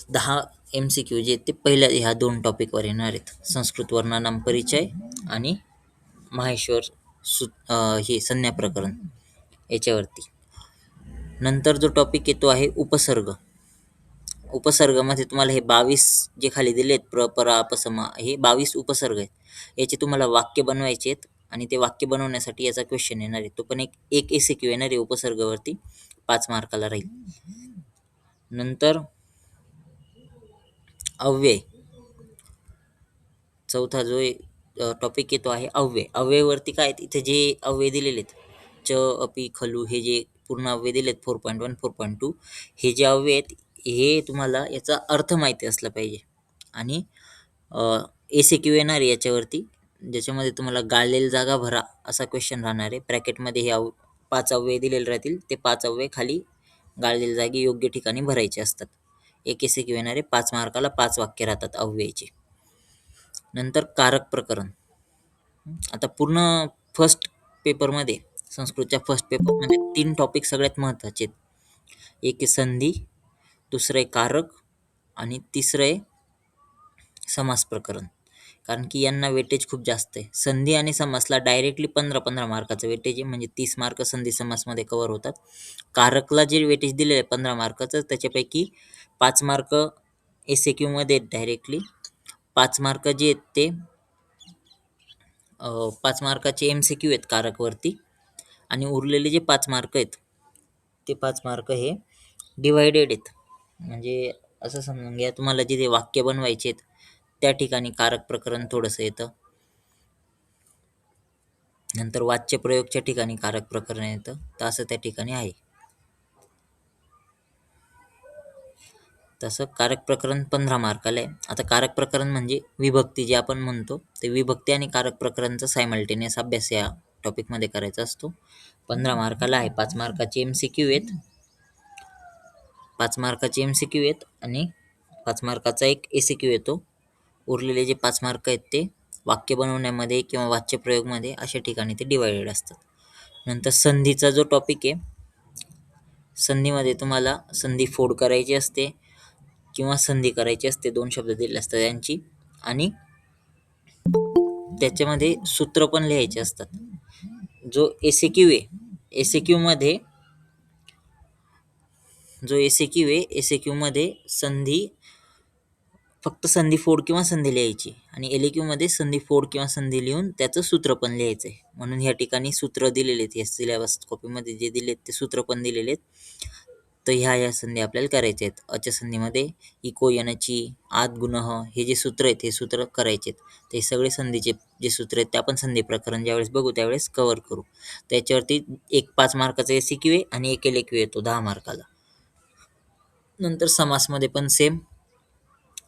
10 MCQ जे आहेत ते पहिल्या ह्या 2 टॉपिकवर येणार आहेत. संस्कृत वर्णनाम परिचय आणि माहेश्वर हे संज्ञा प्रकरण याच्यावरती. नंतर जो टॉपिक येतो आहे उपसर्ग. उपसर्गामध्ये तुम्हाला हे 22 जे खाली दिलेत परा, अपसमा हे 22 उपसर्ग आहेत. याचे तुम्हाला वाक्य बनवायचे आहेत आणि ते वाक्य बनवण्यासाठी याचा क्वेश्चन येणार आहे. तो पण एक एमसीक्यू येणार आहे उपसर्गावरती, 5 मार्काला राहील. नंतर अव्यय. चौथा जो टॉपिक येतो आहे अव्यय. अव्ययवरती काय इथे जे अव्यय दिलेले आहेत च, अपि, खलु हे जे पूर्ण अव्यय दिलेत 4.1, 4.2 हे जे अव्यय आहेत हे तुम्हाला याचा अर्थ माहिती असला पाहिजे. आणि एसीक्यू येणार आहे याच्यावरती, ज्याच्यामध्ये तुम्हाला गाळलेली जागा भरा असा क्वेश्चन राहणार आहे. ब्रॅकेटमध्ये हे 5 अव्यय दिलेले राहतील. ते 5 अव्यय खाली गाळलेल्या जागी योग्य ठिकाणी भरायचे असतात. एक एसीक्यू येणार आहे. 5 मार्काला 5 वाक्य राहतात अव्ययाचे. नंतर कारक प्रकरण. आता पूर्ण फर्स्ट पेपरमध्ये, संस्कृतच्या फर्स्ट पेपरमध्ये 3 टॉपिक सगळ्यात महत्त्वाचे आहेत. एक आहे संधी, दुसरं आहे कारक आणि तिसरं आहे समास प्रकरण. कारण की यांना वेटेज खूप जास्त आहे. संधी आणि समासला डायरेक्टली 15-15 मार्काचं वेटेज आहे, म्हणजे 30 मार्क संधी समासमध्ये कव्हर होतात. कारकला जे वेटेज दिलेलं आहे 15 मार्काचं, त्याच्यापैकी 5 मार्क एसएक्यूमध्ये डायरेक्टली, 5 मार्क जे आहेत ते 5 मार्काचे एमसीक्यू आहेत कारकवरती, आणि उरलेले जे 5 मार्क आहेत ते 5 मार्क हे डिवायडेड आहेत. म्हणजे असं समजून घ्या, तुम्हाला जिथे वाक्य बनवायचे आहेत त्या ठिकाणी कारक प्रकरण थोडंसं येतं. नंतर वाच्य प्रयोगच्या ठिकाणी कारक प्रकरण येतं, तर असं त्या ठिकाणी आहे. तसं कारक प्रकरण 15 मार्काला आहे. आता कारक प्रकरण म्हणजे विभक्ती जे आपण म्हणतो, ते विभक्ती आणि कारक प्रकरणचा सायमल्टेनियस अभ्यास या टॉपिकमध्ये करायचा असतो. 15 मार्काला आहे. 5 मार्काचे एमसीक्यू आहेत, 5 मार्काचे एमसीक्यू आहेत आणि 5 मार्काचा एक एसीक्यू येतो. उरलेले जे 5 मार्क आहेत ते वाक्य बनवण्यामध्ये किंवा वाच्य प्रयोगमध्ये अशा ठिकाणी ते डिवायडेड असतात. नंतर संधीचा जो टॉपिक आहे, संधीमध्ये तुम्हाला संधी फोड करायची असते किंवा संधी करायची असते. 2 शब्द दिलेले असतात त्यांची, आणि त्याच्यामध्ये सूत्र पण लिहायचे असतात. जो एसीक्यू आहे, एसीक्यूमध्ये जो एसीक्यू आहे, एसीक्यूमध्ये संधी, फक्त संधी फोड किंवा संधी लिहायची, आणि एलएक्यूमध्ये संधी फोड किंवा संधी लिहून त्याचं सूत्र पण लिहायचं आहे. म्हणून ह्या ठिकाणी सूत्र दिलेले आहेत. या सिलेबस कॉपीमध्ये जे दिलेत ते सूत्र पण दिलेले आहेत. तर ह्या संधी आपल्याला करायच्या आहेत. अच्या संधीमध्ये इको, यनची, आद, गुणः हे जे सूत्र आहेत हे सूत्र करायचे आहेत. ते सगळे संधीचे जे सूत्र आहेत ते आपण संधी प्रकरण ज्यावेळेस बघू त्यावेळेस कव्हर करू. त्याच्यावरती एक 5 मार्काचा एसीक्यू आहे आणि एक एलएक्यू येतो 10 मार्काला. नंतर समासमध्ये पण सेम,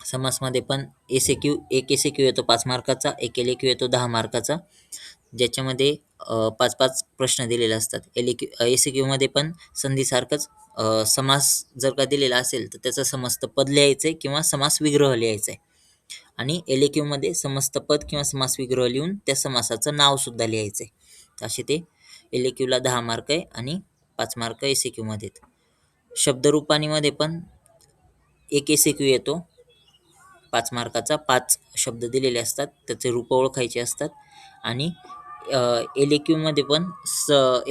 समासमध्ये पण एक एसीक्यू येतो 5 मार्काचा, एक एलएक्यू येतो 10 मार्काचा, ज्याच्यामध्ये 5-5 प्रश्न दिलेले असतात. एसीक्यूमध्ये पण संधीसारखंच समास जर का दिलेला असेल तर त्याचं समस्त पद लिहायचं आहे किंवा समास विग्रह लिहायचा आहे, आणि एलएक्यूमध्ये समस्त पद किंवा समास विग्रह लिहून त्या समासाचं नाव सुद्धा लिहायचं आहे. असे ते एलएक्यूला 10 मार्क आहे आणि 5 मार्क एसीक्यूमध्ये. शब्दरूपानीमध्ये पण एक एसीक्यू येतो 5 मार्काचा, 5 शब्द दिलेले असतात, त्याचे रूप ओळखायचे असतात. आणि एलएक्यूमध्ये पण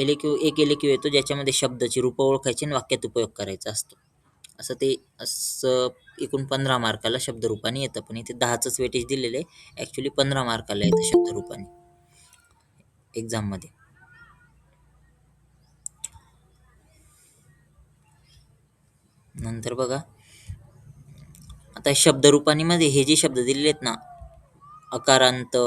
एक एलएक्यू येतो ज्याच्यामध्ये शब्दाची रूप ओळखायची आणि वाक्यात उपयोग करायचा असतो. असं एकूण 15 मार्काला शब्दरूपाने येतं, पण इथे 10च वेटेज दिलेलं आहे. ॲक्च्युली 15 मार्काला येतं शब्दरूपाने एक्झाममध्ये. नंतर बघा, आता शब्दरूपानीमध्ये हे जे शब्द दिलेले आहेत ना, अकारांत,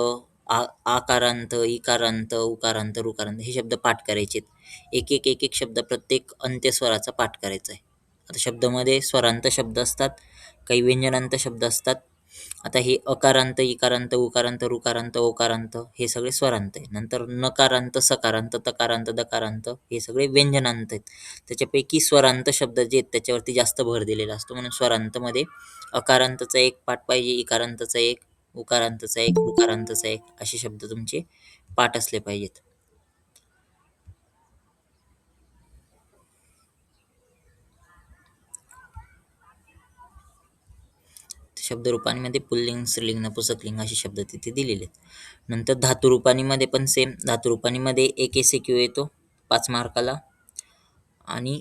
आकारांत, इकारांत, उकारांत, ऋकारांत, हे शब्द पाठ करायचे आहेत. एक एक शब्द प्रत्येक अंत्यस्वराचा पाठ करायचा आहे. आता शब्दामध्ये स्वरांत शब्द असतात, काही व्यंजनांत शब्द असतात. आता हे अकारांत, इकारांत, उकारांत, ऋकारांत, ओकारांत हे सगळे स्वरांत आहे. नंतर नकारांत, सकारांत, तकारांत, दकारांत हे सगळे व्यंजनांत आहेत. त्याच्यापैकी स्वरांत शब्द जे आहेत त्याच्यावरती जास्त भर दिलेला असतो, म्हणून स्वरांतमध्ये अकारांतचा एक पाठ पाहिजे, इकारांतचा एक, उकारांतचा एक, ऋकारांतचा एक, असे शब्द तुमचे पाठ असले पाहिजेत. शब्दरूपांमध्ये पुल्लिंग, स्त्रीलिंग, नपुंसकलिंग असे शब्द तिथे दिलेले आहेत. नंतर धातुरूपांमध्ये पण सेम. धातुरूपांमध्ये एक एस-ए-क्यू येतो 5 मार्काला आणि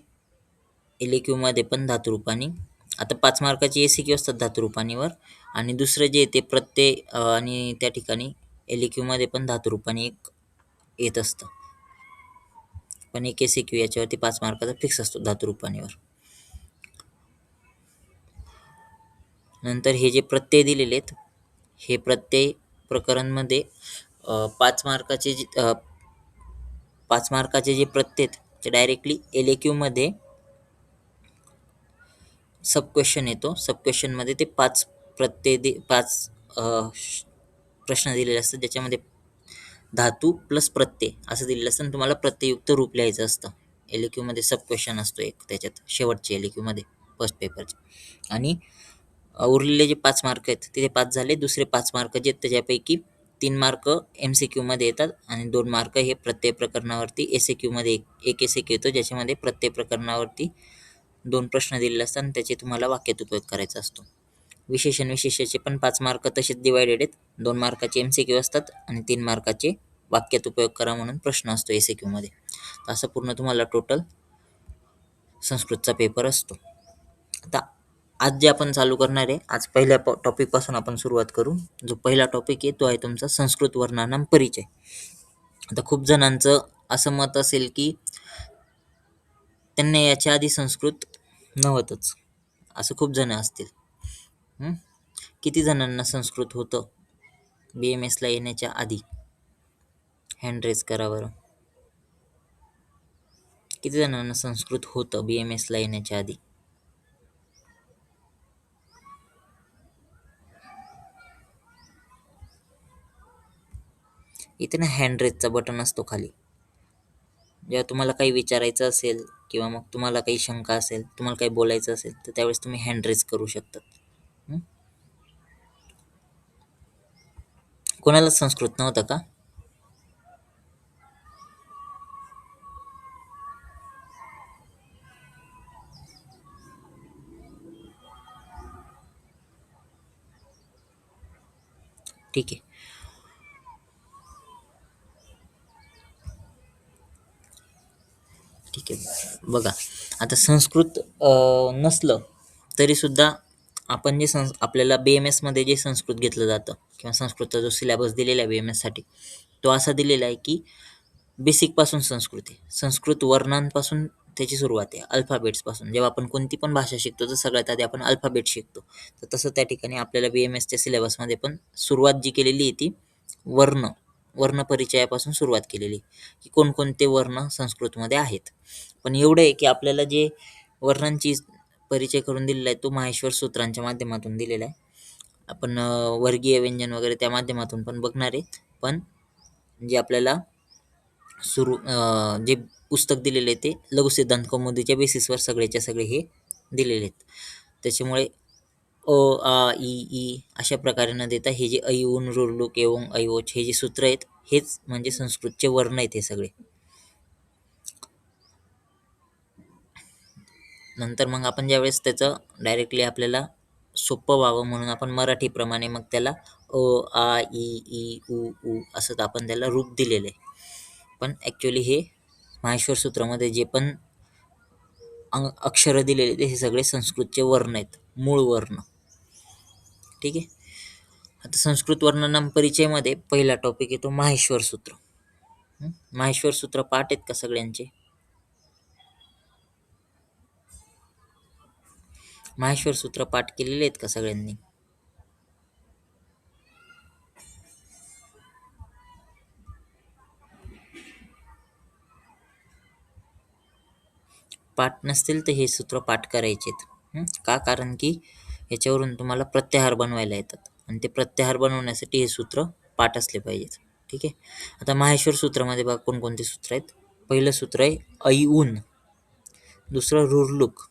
एल-ए-क्यूमध्ये पण धातुरूपांनी. आता 5 मार्काचे एस-ए-क्यू असतात धातुरूपांनीवर आणि दुसरं जे ते प्रत्यय आणि त्या ठिकाणी एल-ए-क्यूमध्ये पण धातुरूपांनी एक येत असतं. पण एक एस-ए-क्यू याच्यावरती 5 मार्काचा फिक्स असतो धातुरूपांनीवर. नंतर हे जे प्रत्यय दिलेले आहेत, हे प्रत्यय प्रकरणमध्ये 5 मार्काचे 5 मार्काचे जे प्रत्यय आहेत ते डायरेक्टली एल-ए-क्यूमध्ये सब क्वेश्चन येतो. सब क्वेश्चनमध्ये ते 5 प्रत्यय 5 प्रश्न दिलेले असतात, ज्याच्यामध्ये धातू प्लस प्रत्यय असं दिलेलं असतं आणि तुम्हाला प्रत्यययुक्त रूप लिहायचं असतं. एल-ए-क्यूमध्ये सब क्वेश्चन असतो एक त्याच्यात, शेवटचे एल-ए-क्यूमध्ये फर्स्ट पेपरचे. आणि उरलेले जे 5 मार्क आहेत तिथे 5 झाले. दुसरे 5 मार्क जे आहेत त्याच्यापैकी 3 मार्क एम-सी-क्यूमध्ये येतात आणि 2 मार्क हे प्रत्यय प्रकरणावरती एस-ए-क्यूमध्ये एक एस-ए-क्यू येतो, ज्याच्यामध्ये प्रत्यय प्रकरणावरती 2 प्रश्न दिलेले असतात आणि त्याचे तुम्हाला वाक्यात उपयोग करायचा असतो. विशेषण विशेषाचे पण 5 मार्क तसेच डिवायडेड आहेत. 2 मार्काचे एम-सी-क्यू असतात आणि 3 मार्काचे वाक्यात उपयोग करा म्हणून प्रश्न असतो एस-ए-क्यूमध्ये. असं पूर्ण तुम्हाला टोटल संस्कृतचा पेपर असतो. आता आज जे आपण चालू करणार आहे, आज पहिल्या टॉपिकपासून आपण सुरुवात करू. जो पहिला टॉपिक आहे तो आहे तुमचा संस्कृत वर्णानाम परिचय. आता खूप जणांचं असं मत असेल की त्यांना याच्या आधी संस्कृत नव्हतंच, असं खूप जण असतील. किती जणांना संस्कृत होतं BMSला येण्याच्या आधी? हँड रेज करा बरं. किती जणांना संस्कृत होतं BMSला येण्याच्या आधी? इथे ना हँड रेजचा बटन असतो खाली. जेव्हा तुम्हाला काही विचारायचं असेल किंवा मग तुम्हाला काही शंका असेल, तुम्हाला काही बोलायचं असेल, तर त्यावेळेस तुम्ही हँड रेज करू शकता. कोणाला संस्कृत नव्हतं का? ठीक आहे. ठीक आहे, बघा आता संस्कृत नसलं तरी सुद्धा आपण जे आपल्याला BMSमध्ये जे संस्कृत घेतलं जातं किंवा संस्कृतचा जो सिलेबस दिलेला आहे BMSसाठी, तो असा दिलेला आहे की बेसिकपासून संस्कृत आहे. संस्कृत वर्णांपासून त्याची सुरुवात आहे, अल्फाबेट्सपासून. जेव्हा आपण कोणती पण भाषा शिकतो तर सगळ्यात आधी आपण अल्फाबेट शिकतो. तर तसं त्या ठिकाणी आपल्याला BMSच्या सिलेबसमध्ये पण सुरुवात जी केलेली आहे ती वर्ण परिचयापासून सुरुवात केलेली, की कोणकोणते वर्ण संस्कृतमध्ये आहेत. पण एवढं आहे की आपल्याला जे वर्णांची परिचय करून दिलेला आहे तो माहेश्वर सूत्रांच्या माध्यमातून दिलेला आहे. आपण वर्गीय व्यंजन वगैरे त्या माध्यमातून पण बघणार आहे. पण जे आपल्याला जे पुस्तक दिलेले आहे ते लघुसिद्धांत कौमुदीच्या बेसिसवर सगळेच्या सगळे हे दिलेले आहेत. त्याच्यामुळे अ, आ, इ, ई अशा प्रकारे न देता हे जे ऐ, ऊन, ऋर्लुक, एओंग, ऐओच हे जे सूत्र आहेत हेच म्हणजे संस्कृतचे वर्ण आहेत हे सगळे. नंतर मग आपण ज्यावेळेस त्याचं डायरेक्टली आपल्याला सोपं व्हावं म्हणून आपण मराठीप्रमाणे मग त्याला अ, आ, इ, ई, उ असं आपण त्याला रूप दिलेलं आहे. पण ॲक्च्युली हे माहेश्वर सूत्रामध्ये जे पण अक्षरं दिलेले ते हे सगळे संस्कृतचे वर्ण आहेत, मूळ वर्ण. ठीक आहे. आता संस्कृत वर्णनाम परिचयमध्ये पहिला टॉपिक येतो माहेश्वर सूत्र. माहेश्वर सूत्र पाठ आहेत का सगळ्यांचे? माहेश्वर सूत्र पाठ केलेले आहेत का सगळ्यांनी? पाठ नसतील तर हे सूत्र पाठ करायचेत. का? कारण की याच्यावरून तुम्हाला प्रत्याहार बनवायला येतात आणि ते प्रत्याहार बनवण्यासाठी हे सूत्र पाठ असले पाहिजेत. ठीक आहे. आता माहेश्वर सूत्रामध्ये बघा कोणकोणते सूत्र आहेत. पहिलं सूत्र आहे ऐ, ऊन. दुसरं ऋर्लुक.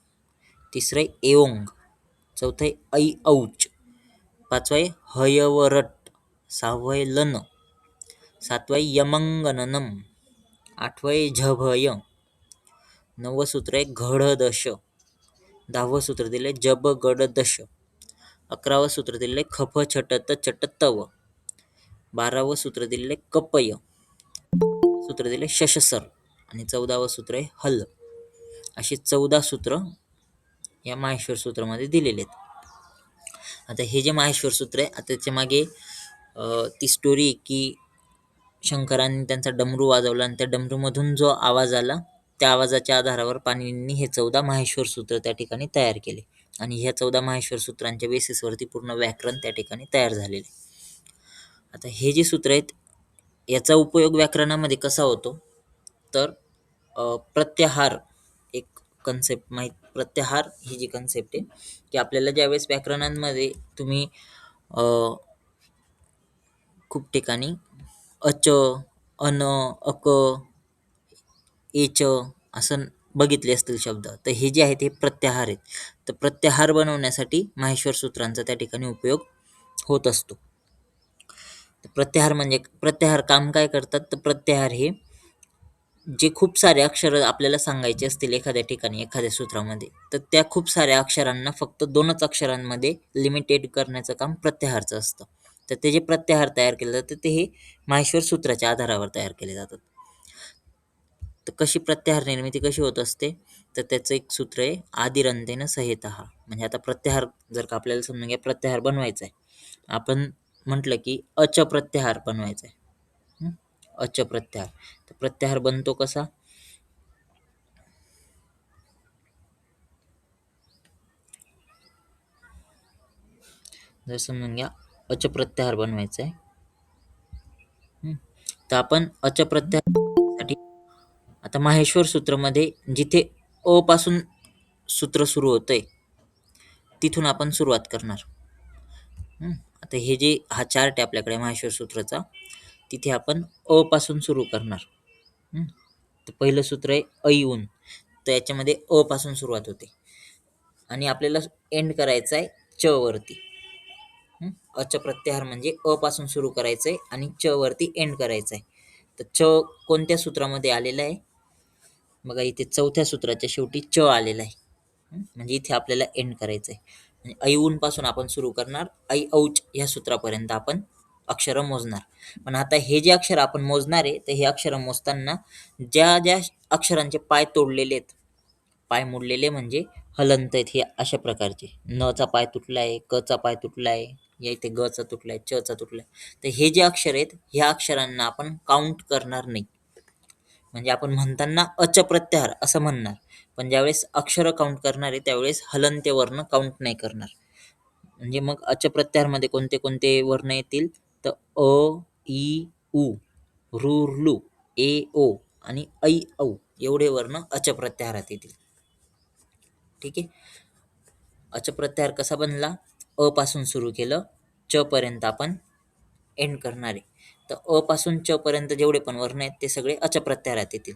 तिसरं आहे एओंग. चौथं आहे ऐ, औच. पाचवं आहे हयवरट. सहावं आहे लन. सातवं आहे यमंगननम. आठवं आहे झभय. 9वं सूत्र आहे घडदश. 10वं सूत्र दिले जब गड दश. 11वं सूत्र दिलेलं आहे खफ छटत चट तव. 12वं सूत्र दिलेलं आहे कपय. सूत्र दिले शशसर आणि 14वं सूत्र आहे हल. अशी 14 सूत्र या माहेश्वर सूत्रामध्ये दिलेले आहेत. आता हे जे माहेश्वर सूत्र आहे, आता त्याच्या मागे ती स्टोरी की शंकरांनी त्यांचा डमरू वाजवला आणि त्या डमरूमधून जो आवाज आला, त्या आवाजाच्या आधारावर पाणिनींनी हे 14 माहेश्वर सूत्र त्या ठिकाणी तयार केले आणि ह्या 14 माहेश्वर सूत्रांच्या बेसिसवरती पूर्ण व्याकरण त्या ठिकाणी तयार झालेले. आता हे जे सूत्र आहेत याचा उपयोग व्याकरणामध्ये कसा होतो, तर प्रत्याहार एक कन्सेप्ट प्रत्याहार ही जी कन्सेप्ट आहे की आपल्याला ज्यावेळेस व्याकरणांमध्ये तुम्ही खूप ठिकाणी अच, अन, अक, एच असं बघितले असतील शब्द, तर हे जे आहेत हे प्रत्याहार आहेत. तर प्रत्याहार बनवण्यासाठी माहेश्वर सूत्रांचा त्या ठिकाणी उपयोग होत असतो. प्रत्याहार म्हणजे प्रत्याहार काम काय करतात, तर प्रत्याहार हे जे खूप सारे अक्षर आपल्याला सांगायचे असतील एखाद्या ठिकाणी एखाद्या सूत्रामध्ये, तर त्या खूप साऱ्या अक्षरांना फक्त 2च अक्षरांमध्ये लिमिटेड करण्याचं काम प्रत्याहारचं असतं. तर ते जे प्रत्याहार तयार केले जातात ते हे माहेश्वर सूत्राच्या आधारावर तयार केले जातात. तर कशी प्रत्याहार निर्मिती कशी होत असते, तर त्याचं एक सूत्र आहे आदिरंतेन सहितः. म्हणजे आता प्रत्याहार जर का आपल्याला समजून घ्या प्रत्याहार बनवायचा आहे, आपण म्हटलं की अच प्रत्याहार बनवायचा आहे. अच प्रत्याहार, तर प्रत्याहार बनतो कसा, जर समजून घ्या अच प्रत्याहार बनवायचा आहे. तर आपण अच प्रत्याहारासाठी आता माहेश्वर सूत्रामध्ये जिथे अ पासून सूत्र सुरू होतंय तिथून आपण सुरुवात करणार. आता हे जे हा चार्ट आहे आपल्याकडे माहेश्वर सूत्राचा, तिथे आपण अ पासून सुरू करणार. तर पहिलं सूत्र आहे ऐऊन, तर याच्यामध्ये अ पासून सुरुवात होते आणि आपल्याला एंड करायचं आहे च वरती. अच प्रत्याहार म्हणजे अ पासून सुरू करायचंय आणि च वरती एंड करायचंय. तर च कोणत्या सूत्रामध्ये आलेला आहे, बघा इथे 4थ्या सूत्राच्या शेवटी च आलेला आहे. म्हणजे इथे आपल्याला एंड करायचंय. म्हणजे ऐऊन पासून आपण सुरू करणार, ऐ औच ह्या सूत्रापर्यंत आपण अक्षर मोजणार. पण आता हे जे अक्षर आपण मोजणार आहे, तर हे अक्षर मोजताना ज्या ज्या अक्षरांचे पाय तोडलेले आहेत, पाय मोडलेले म्हणजे हलंत आहेत, हे अशा प्रकारचे न चा पाय तुटलाय, क चा पाय तुटलाय, या इथे ग चा तुटलाय, च चा तुटलाय, तर हे जे अक्षर आहेत ह्या अक्षरांना आपण काउंट करणार नाही. म्हणजे आपण म्हणताना अच प्रत्याहार असं म्हणणार, पण ज्यावेळेस अक्षर काउंट करणार आहे त्यावेळेस हलंत्य वर्ण काउंट नाही करणार. म्हणजे मग अच प्रत्याहार मध्ये कोणते कोणते वर्ण येतील, तर अ, इ, उ, ऋ, ऋ, ए, ओ आणि ऐ, औ एवढे वर्ण अच प्रत्याहारात येतील. ठीक आहे. अच प्रत्याहार कसा बनला, अ पासून सुरू केलं, च पर्यंत आपण एंड करणार आहे. तर अ पासून च पर्यंत जेवढे पण वर्ण आहेत ते सगळे अच प्रत्याहारात येतील.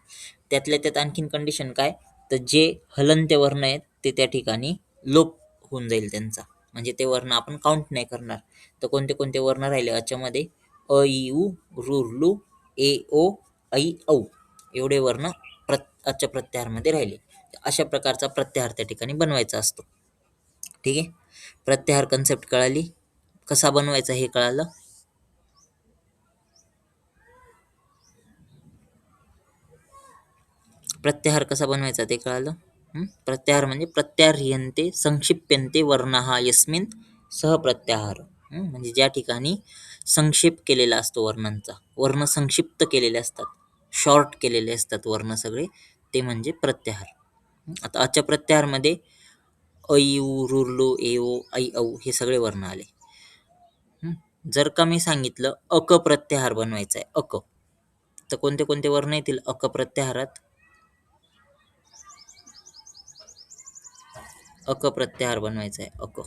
त्यातल्या त्यात आणखीन कंडिशन काय, तर जे हलंत्य वर्ण आहेत ते त्या ठिकाणी लोप होऊन जाईल त्यांचा, म्हणजे ते वर्ण आपण काउंट नाही करणार. तर कोणते कोणते वर्ण राहिले अच्यामध्ये, अ, इ, उ, ऋ, ऋ, ए, ओ, ऐ, औ एवढे वर्ण अच प्रत्याहारमध्ये राहिले. अशा प्रकारचा प्रत्याहार त्या ठिकाणी बनवायचा असतो. ठीक आहे. प्रत्याहार कन्सेप्ट कळाली, कसा बनवायचा हे कळालं. प्रत्याहार कसा बनवायचा ते कळालं. प्रत्याहार म्हणजे प्रत्याह्रियन्ते संक्षिप्यन्ते वर्णः यस्मिन् सह प्रत्याहार. म्हणजे ज्या ठिकाणी संक्षेप केलेला असतो वर्णांचा, वर्ण संक्षिप्त केलेले असतात, शॉर्ट केलेले असतात वर्ण सगळे, ते म्हणजे प्रत्याहार. आता अच्या प्रत्याहारमध्ये ऐ, उ, ऋ, ऋ, ए, ओ, ऐ, औ हे सगळे वर्ण आले. जर का मी सांगितलं अक प्रत्याहार बनवायचा आहे, अक, तर कोणते कोणते वर्ण येतील अक प्रत्याहारात, अक प्रत्याहार बनवायचा आहे अक.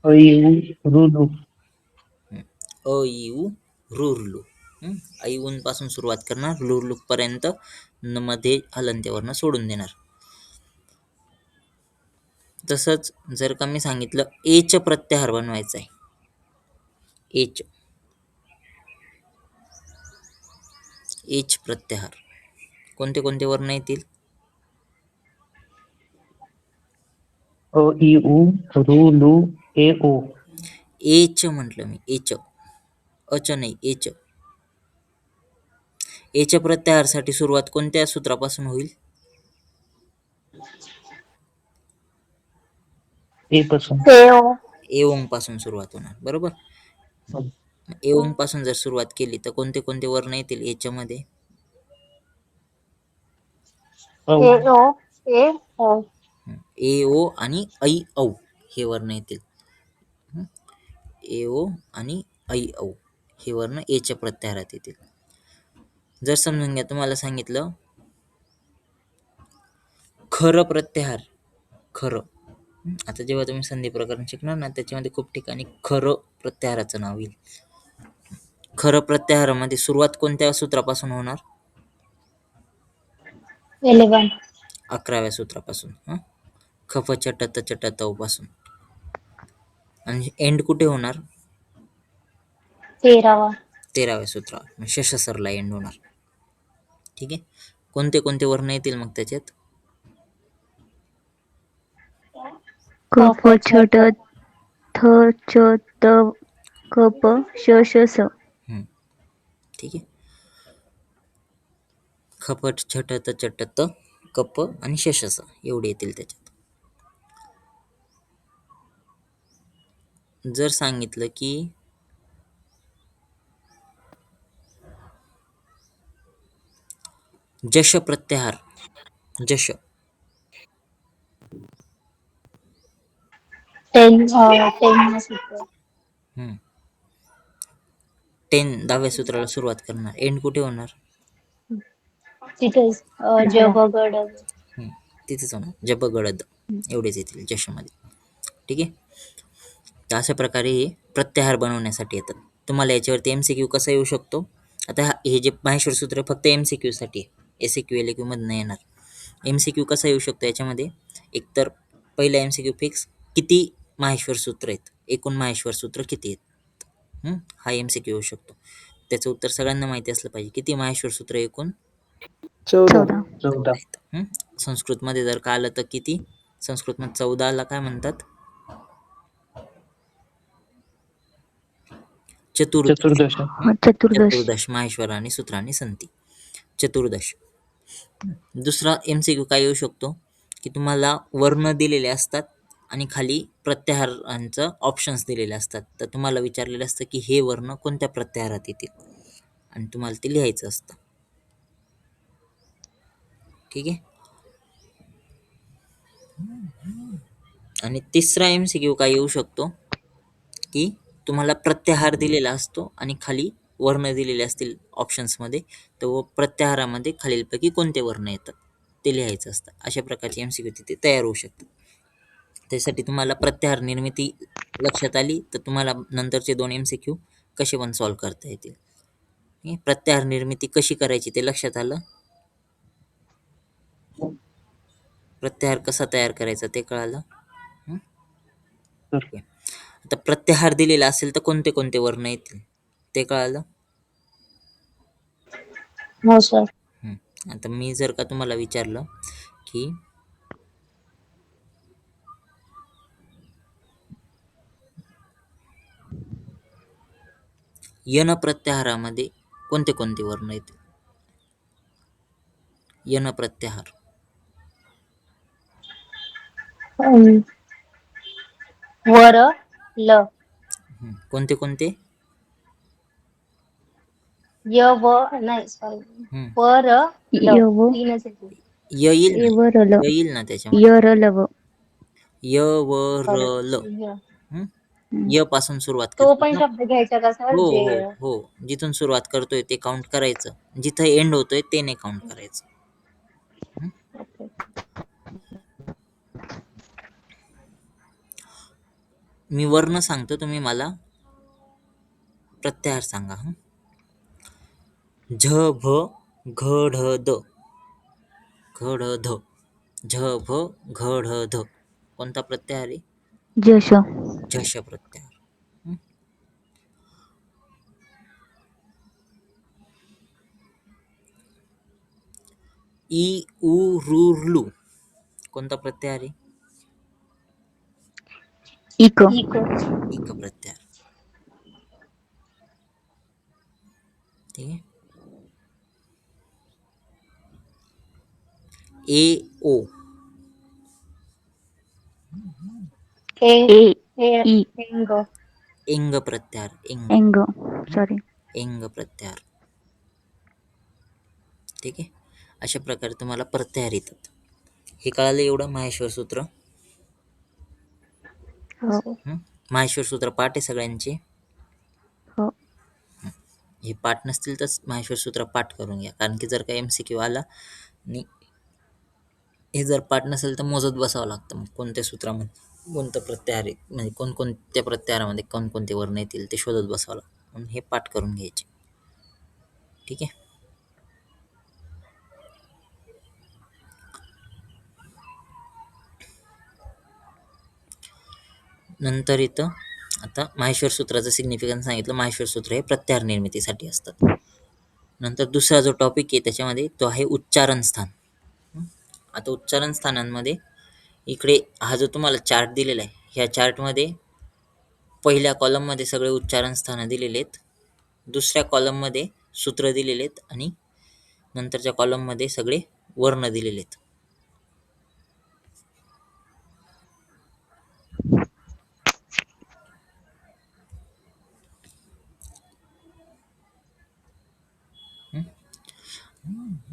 ऐ, उ, ऋ, ऋ. अ, इ, उ, ऋ, ऋ. ऐऊन पासून सुरुवात करणार, लुरलुक पर्यंत मध्ये हलंत्य वर्ण सोडून देणार. तसंच जर का मी सांगितलं एच प्रत्याहार बनवायचा आहे, एच, एच प्रत्याहार कोणते कोणते वर्ण येतील, अ इ उ ऋ लु ए ओ. एच म्हटलं मी, एच, अच नाही, एच. एच्या प्रत्याहारासाठी सुरुवात कोणत्या सूत्रापासून होईल? ए पासून. ए ओंग पासून सुरुवात होणार, बरोबर. ए ओंग पासून जर सुरुवात केली तर कोणते कोणते वर्ण येतील याच्यामध्ये? औ. ए ओ आणि ऐ औ हे वर्ण येतील. ए ओ आणि ऐ औ हे वर्ण एच्या प्रत्याहारात येतील. जर समजून घ्या, तुम्हाला सांगितलं खरं प्रत्याहार, खरं. आता जेव्हा तुम्ही संधी प्रकरण शिकणार ना, त्याच्यामध्ये खूप ठिकाणी खरं प्रत्याहाराचं नाव येईल. खरं प्रत्याहारामध्ये सुरुवात कोणत्या सूत्रापासून होणार? 11व्या सूत्रापासून. खफ चटत चटत पासून. आणि एंड कुठे होणार? 13व्या सूत्रावर, शशसरला एंड होणार. ठीक आहे. कोणते कोणते वर्ण येतील मग त्याच्यात? कफ छट थ च त कप श श स. ठीक आहे. खपट छटत चटत कप आणि शशस एवढे येतील त्याच्यात. जर सांगितलं की जश प्रत्याहार, जश, 10व्या सूत्राला सुरुवात करणार, एंड कुठे होणार? तिथेच तिथेच होणार, जब गडद एवढेच येतील जशमध्ये. ठीक आहे. तर अशा प्रकारे हे प्रत्याहार बनवण्यासाठी येतात. तुम्हाला याच्यावरती एमसीक्यू कसा येऊ शकतो? आता हे जे माहेश्वर सूत्र आहे फक्त एमसीक्यू साठी आहे, एसक्यू एलक्यू मधनं येणार. एमसीक्यू कसा येऊ शकतो याच्यामध्ये? एकतर पहिला एमसीक्यू फिक्स, किती माहेश्वर सूत्र आहेत, एकूण माहेश्वर सूत्र किती आहेत, हा एमसीक्यू येऊ शकतो. त्याचं उत्तर सगळ्यांना माहिती असलं पाहिजे. किती माहेश्वर सूत्र एकूण? 14. संस्कृतमध्ये जर का आलं तर किती? संस्कृतमध्ये 14ला काय म्हणतात? चतुर्दश. चतुर्दश माहेश्वराने सूत्राने संती, चतुर्दश. दुसरा एमसीक्यू काय येऊ शकतो? की तुम्हाला वर्ण दिलेले असतात आणि खाली प्रत्याहारांचं ऑप्शन्स दिलेले असतात. तर तुम्हाला विचारलेलं असतं की हे वर्ण कोणत्या प्रत्याहारात येतील आणि तुम्हाला ते लिहायचं असतं. ठीक आहे. आणि तिसरा एमसीक्यू काय येऊ शकतो? की तुम्हाला प्रत्याहार दिलेला असतो आणि खाली वर्ण दिलेले असतील ऑप्शन्समध्ये, तर प्रत्याहारामध्ये खालीलपैकी कोणते वर्ण येतात ते लिहायचं असतं. अशा प्रकारचे एमसीक्यू तिथे तयार होऊ शकतात. त्यासाठी तुम्हाला प्रत्याहार निर्मिती लक्षात आली तर तुम्हाला नंतरचे 2 एमसीक्यू कसे पण सॉल्व्ह करता येतील. प्रत्याहार निर्मिती कशी करायची ते लक्षात आलं? प्रत्याहार कसा तयार करायचा ते कळालं? आता प्रत्याहार दिलेला असेल तर कोणते कोणते वर्ण येतील ते कळालं? हो सर. आता मी जर का तुम्हाला विचारलं की यन प्रत्याहारामध्ये कोणते कोणते वर्ण येतील? यन प्रत्याहार. वर ल. कोणते कोणते? य व नाही सॉरी वर तीनच येतील. य येईल ना त्याच्यामध्ये? य व र ल. य पासून सुरुवात तो करतो पण ना? शब्द घ्यायचा का सर? हो जे हो हो, जिथून सुरुवात करतोय ते काउंट करायचं, जिथं एंड होतोय ते नाही काउंट करायचं. मी वर्ण सांगतो, तुम्ही मला प्रत्याहार सांगा. झ भ घ ढ द, घ ढ ध, झ भ घ ढ ध कोणता प्रत्याहार आहे? जश. झश प्रत्याहार. इ उ रू लू कोणता प्रत्याहार आहे? इक इक इक प्रत्यार. ठीक आहे. ए ओ ए ए ए ई एंग एंग प्रत्यार. एंग एंग सॉरी एंग प्रत्यार. ठीक आहे. अशा प्रकारे तुम्हाला प्रत्यार येतात. हे कळालं एवढं माहेश्वर सूत्र. हो माहेश्वर सूत्र पाठ आहे सगळ्यांचे. हो हे पाठ नसतील तर माहेश्वर सूत्र पाठ करून घ्या, कारण की जर का MCQ आला आणि हे जर पाठ नसेल तर मोजत बसावं लागतं. मग कोणत्या सूत्रामध्ये कोणतं प्रत्याहार आहे, म्हणजे कोणकोणत्या प्रत्याहारामध्ये कोणकोणते वर्ण येतील ते शोधत बसावं लागतं. म्हणून हे पाठ करून घ्यायचे. ठीक आहे. नंतर इथं आता माहेश्वर सूत्राचं सिग्निफिकन्स सांगितलं. माहेश्वर सूत्र हे प्रत्याहार निर्मितीसाठी असतात. नंतर दुसरा जो टॉपिक आहे त्याच्यामध्ये तो आहे उच्चारण स्थान. आता उच्चारण स्थानांमध्ये इकडे हा जो तुम्हाला चार्ट दिलेला आहे, ह्या चार्टमध्ये पहिल्या कॉलममध्ये सगळे उच्चारण स्थानं दिलेले आहेत, दुसऱ्या कॉलममध्ये सूत्र दिलेले आहेत आणि नंतरच्या कॉलममध्ये सगळे वर्ण दिलेले आहेत.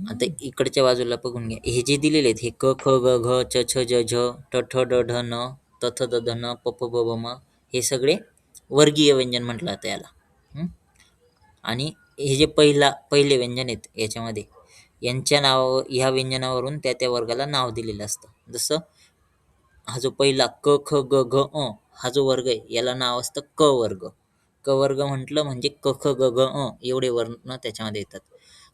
आता इकडच्या बाजूला बघून घ्या. हे जे दिलेले आहेत हे क ख ग घ च छ ज झ ट ठ ड ढ न त थ द ध न प फ ब भ म हे सगळे वर्गीय व्यंजन म्हटलं जातं याला. आणि हे जे पहिले व्यंजन आहेत याच्यामध्ये, यांच्या ह्या व्यंजनावरून त्या वर्गाला नाव दिलेलं असतं. जसं हा जो पहिला क ख ग घ हा जो वर्ग आहे याला नाव असतं क वर्ग. क वर्ग म्हटलं म्हणजे क ख ग घ एवढे वर्ण त्याच्यामध्ये येतात.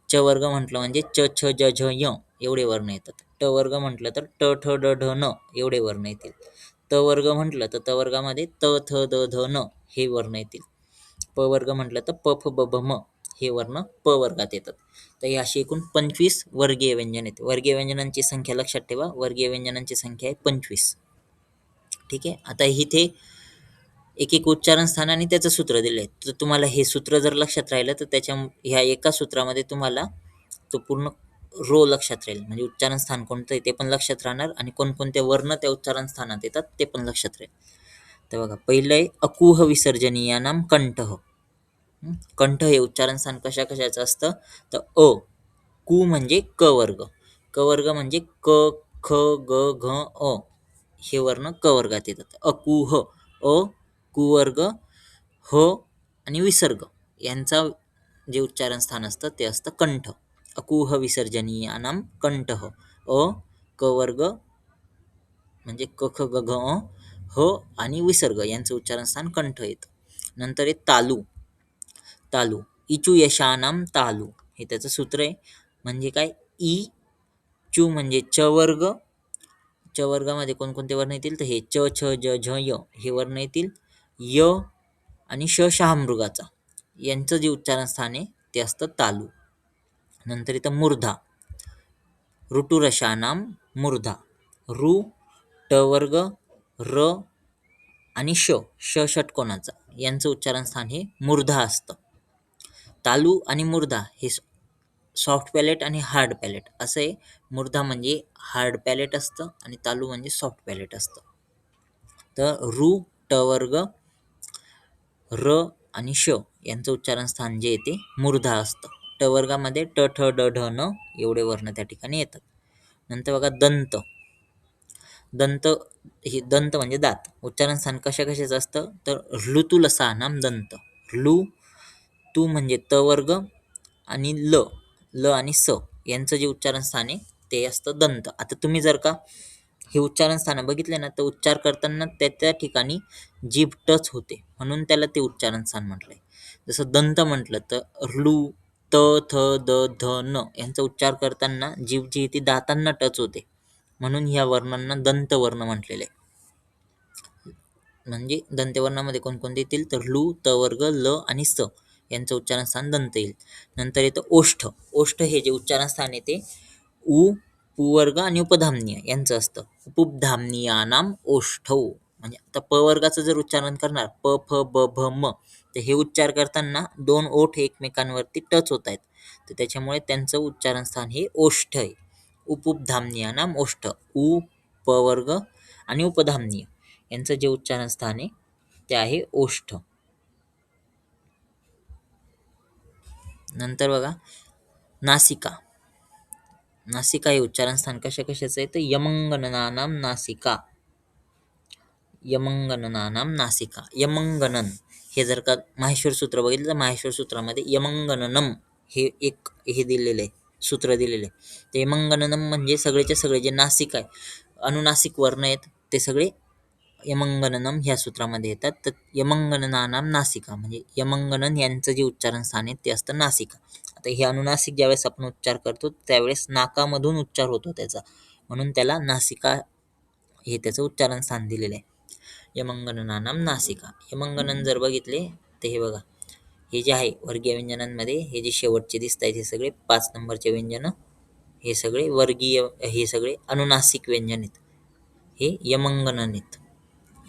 च वर्ग म्हटलं म्हणजे च छ ज झ य एवढे वर्ण येतात. ट वर्ग म्हटलं तर ट ठ ड ढ न एवढे वर्ण येतील. त वर्ग म्हटलं तर त वर्गामध्ये त थ द ध न हे वर्ण येतील. प वर्ग म्हटलं तर प फ ब भ म हे वर्ण प वर्गात येतात. तर हे अशी एकूण 25 वर्गीय व्यंजन आहेत. वर्गीय व्यंजनांची संख्या लक्षात ठेवा. वर्गीय व्यंजनांची संख्या आहे 25. ठीक आहे. आता इथे एक उच्चारण स्थान आणि त्याचं सूत्र दिलं आहे. तर तुम्हाला हे सूत्र जर लक्षात राहिलं तर ह्या एका सूत्रामध्ये तुम्हाला तो पूर्ण रो लक्षात राहील. म्हणजे उच्चारण स्थान कोणतं आहे ते पण लक्षात राहणार आणि कोणकोणते वर्ण त्या उच्चारण स्थानात येतात ते पण लक्षात राहील. तर बघा, पहिलं आहे अकुह विसर्जनीयानाम कंठः. कंठ हे उच्चारण स्थान कशाचं असतं तर कु म्हणजे क वर्ग. क वर्ग म्हणजे क ख ग घ हे वर्ण क वर्गात येतात. अकुह कु वर्ग, ह आणि विसर्ग यांचा जे उच्चारण स्थान असतं ते असतं कंठ. अकुह विसर्जनीयानाम कंठः. क वर्ग म्हणजे क ख ग घ ह आणि विसर्ग यांचं उच्चारण स्थान कंठ येतं. नंतर आहे तालू. तालू इचू यशानाम तालू हे त्याचं सूत्र आहे. म्हणजे काय, इ चू म्हणजे च वर्ग. च वर्गामध्ये कोणकोणते वर्ण येतील तर हे च छ ज झ य हे वर्ण येतील. य आणि शहामृगाचा यांचं जे उच्चारण स्थान आहे ते असतं तालू. नंतर इथं मूर्धा. ऋटुरशानाम मूर्धा. ऋ ट वर्ग र आणि षटकोनाचा यांचं उच्चारण स्थान हे मूर्धा असतं. तालू आणि मूर्धा हे सॉफ्ट पॅलेट आणि हार्ड पॅलेट असं आहे. मूर्धा म्हणजे हार्ड पॅलेट असतं आणि तालू म्हणजे सॉफ्ट पॅलेट असतं. तर ऋ ट वर्ग र आणि यांचं उच्चारण स्थान जे येते मूर्धा असतं. ट वर्गामध्ये ट ठ ड ढ न एवढे वर्ण त्या ठिकाणी येतात. नंतर बघा दंत. दंत म्हणजे दात. उच्चारण स्थान कशाचं असतं तर ऋतुलसानाम दंत. तू म्हणजे त वर्ग आणि ल आणि स यांचं जे उच्चारण स्थान आहे ते असतं दंत. आता तुम्ही जर का हे उच्चारण स्थान बघितले ना तर उच्चार करताना त्या ठिकाणी जीभ टच होते म्हणून त्याला ते उच्चारण स्थान म्हटलंय. जसं दंत म्हटलं तर त थ द ध न यांचा उच्चार करताना जीभ जी ती दातांना टच होते म्हणून ह्या वर्णांना दंत वर्ण म्हटलेले आहे. म्हणजे दंतवर्णामध्ये कोणकोणते येतील तर त वर्ग ल आणि स यांचं उच्चारण स्थान दंत येईल. नंतर येतं ओष्ठ. ओष्ठ हे जे उच्चारण स्थान येते पुवर्ग आणि उपधामनीय यांचं असतं. उपधामनीयानाम ओष्ठौ म्हणजे आता प वर्गाचं जर उच्चारण करणार प फ ब भ म, तर हे उच्चार करताना 2 ओठ एकमेकांवरती टच होत आहेत, तर त्याच्यामुळे त्यांचं उच्चारण स्थान हे ओष्ठ आहे. उपधामनीयानाम ओष्ठ. उ प वर्ग आणि उपधामनीय यांचं जे उच्चारण स्थान आहे ते आहे ओष्ठ. नंतर बघा नासिका. नासिका हे उच्चारण स्थान कशाचं आहे तर यमंगननानाम नासिका. यमंगननानाम नासिका. यमंगनन हे जर का माहेश्वर सूत्र बघितलं तर माहेश्वर सूत्रामध्ये यमंगननम हे एक हे दिलेलं आहे, सूत्र दिलेलं आहे. ते यमंगननम म्हणजे सगळेच्या सगळे जे नासिक आहे, अनुनासिक वर्ण आहेत ते सगळे यमंगननम ह्या सूत्रामध्ये येतात. तर यमंगननानाम नासिका म्हणजे यमंगनन यांचं जे उच्चारण स्थान आहे ते असतं नासिका. आता हे अनुनासिक ज्यावेळेस आपण उच्चार करतो त्यावेळेस नाकामधून उच्चार होतो त्याचा, म्हणून त्याला नासिका हे त्याचं उच्चारण स्थान दिलेलं आहे. यमंगननानाम नासिका. यमंगनन जर बघितले तर हे बघा, हे जे आहे वर्गीय व्यंजनांमध्ये हे जे शेवटचे दिसत आहेत हे सगळे 5 नंबरचे व्यंजन, हे सगळे वर्गीय, हे सगळे अनुनासिक व्यंजन आहेत, हे यमंगनन आहेत.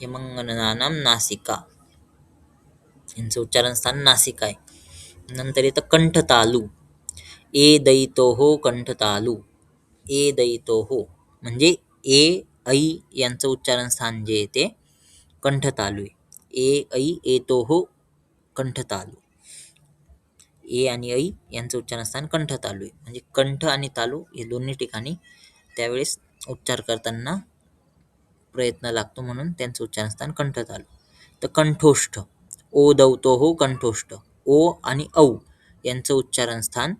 यमंगननानाम नासिका यांचं उच्चारण स्थान नासिका आहे. नंतर येतं कंठतालू. ए दैतो हो कंठतालू. ए दैतो हो म्हणजे ए ऐ यांचं उच्चारण स्थान जे आहे ते कंठतालू आहे. ए ऐ एतो हो कंठतालू. ए आणि ऐ यांचं उच्चारण स्थान कंठतालू आहे. म्हणजे कंठ आणि तालू हे दोन्ही ठिकाणी त्यावेळेस उच्चार करताना प्रयत्न लागतो, म्हणून त्यांचं उच्चारण स्थान कंठतालू. तर कंठोष्ठ. ओ दौतो हो कंठोष्ठ. ओ आणि औ यांचं उच्चारण स्थान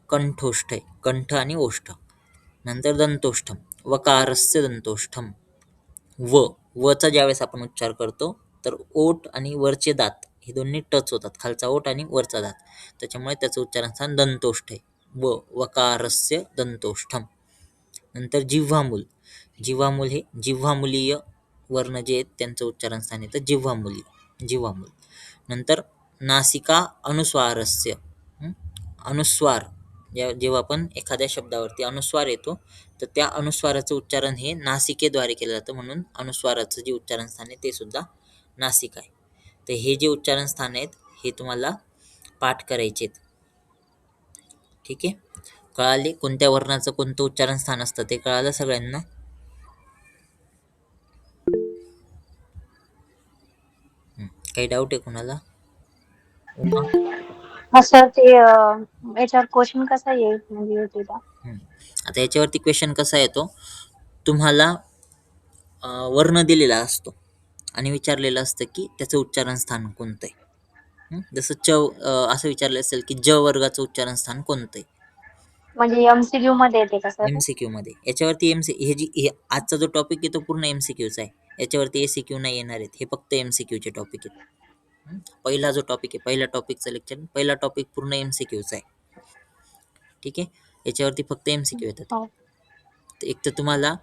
कंठोष्ठ आहे, कंठ आणि ओष्ठ. नंतर दंतोष्ठम. वकारस्य दंतोष्ठम. वचा ज्यावेळेस आपण उच्चार करतो तर ओठ आणि वरचे दात हे दोन्ही टच होतात, खालचा ओठ आणि वरचा दात, त्याच्यामुळे त्याचं उच्चारण स्थान दंतोष्ठ आहे. वकारस्य दंतोष्ठम. नंतर जिव्हामूल. जिव्हामूल हे जिव्हामुलीय वर्ण जे आहेत त्यांचं उच्चारण स्थान येतं जिव्हामूल. नंतर नासिका अनुस्वारस्य. अनुस्वार जेव्हा आपण एखाद्या शब्दावरती अनुस्वार येतो तर त्या अनुस्वाराचं उच्चारण हे नासिकेद्वारे केलं जातं, म्हणून अनुस्वाराचं जे उच्चारण स्थान आहे ते सुद्धा नासिका आहे. तर हे जे उच्चारण स्थान आहेत हे तुम्हाला पाठ करायचे आहेत. ठीक आहे, कळाले कोणत्या वर्णाचं कोणतं उच्चारण स्थान असतं ते कळालं सगळ्यांना. काही डाऊट आहे कोणाला? सर ते याच्यावर क्वेश्चन कसा येईल म्हणजे युट्यूबला? आता याच्यावरती क्वेश्चन कसा येतो, तुम्हाला वर्ण दिलेला असतो आणि विचारलेलं असतं की त्याचं उच्चारण स्थान कोणतं आहे. जसं असं विचारलं असेल की ज वर्गाचं उच्चारण स्थान कोणतं आहे, म्हणजे एमसीक्यू मध्ये येते का सर? एमसीक्यू मध्ये. याच्यावरती हे आजचा जो टॉपिक आहे तो पूर्ण एमसीक्यूचा आहे, याच्यावरती एसीक्यू नाही येणार आहेत, हे फक्त एमसीक्यूचे टॉपिक आहेत. पहिला जो टॉपिक आहे, पहिला टॉपिकचं लेक्चर, पहिला टॉपिक पूर्ण एमसीक्यूचा आहे. ठीक आहे, याच्यावरती फक्त एमसीक्यू येतात. एक तर तुम्हाला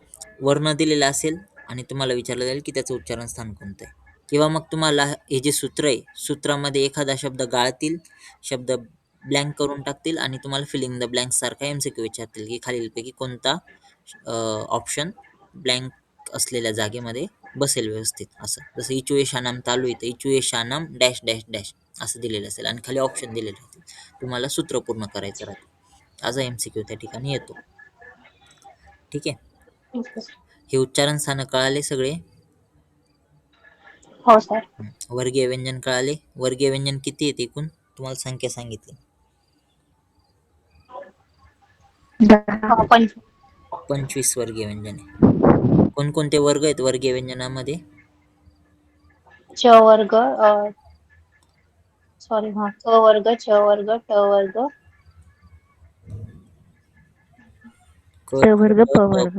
वर्ण दिलेला असेल आणि तुम्हाला विचारलं जाईल की त्याचं उच्चारण स्थान कोणतं आहे, किंवा मग तुम्हाला हे जे सूत्र आहे सूत्रामध्ये एखादा शब्द गाळतील, शब्द ब्लँक करून टाकतील आणि तुम्हाला फिलिंग द ब्लँक सारखा एमसीक्यू विचारतील की खालीलपैकी कोणता ऑप्शन ब्लँक असलेल्या जागेमध्ये बसेल व्यवस्थित. असं जसं इचुएशानाम तालू येतं, इचुएशानाम डॅश डॅश डॅश असं दिलेलं असेल आणि खाली ऑप्शन दिलेले राहतील, तुम्हाला सूत्र पूर्ण करायचं राहतं. असा एमसीक्यू त्या ठिकाणी येतो. ठीक आहे, हे उच्चारण स्थान कळाले सगळे? हो सर. वर्गीय व्यंजन कळाले? वर्गीय व्यंजन किती आहेत एकूण तुम्हाला संख्या सांगितली? 25 वर्गीय व्यंजन आहे. कोणकोणते वर्ग आहेत वर्गीय व्यंजनामध्ये? च वर्ग, सॉरी क वर्ग, च वर्ग, ट वर्ग, च वर्ग, प वर्ग.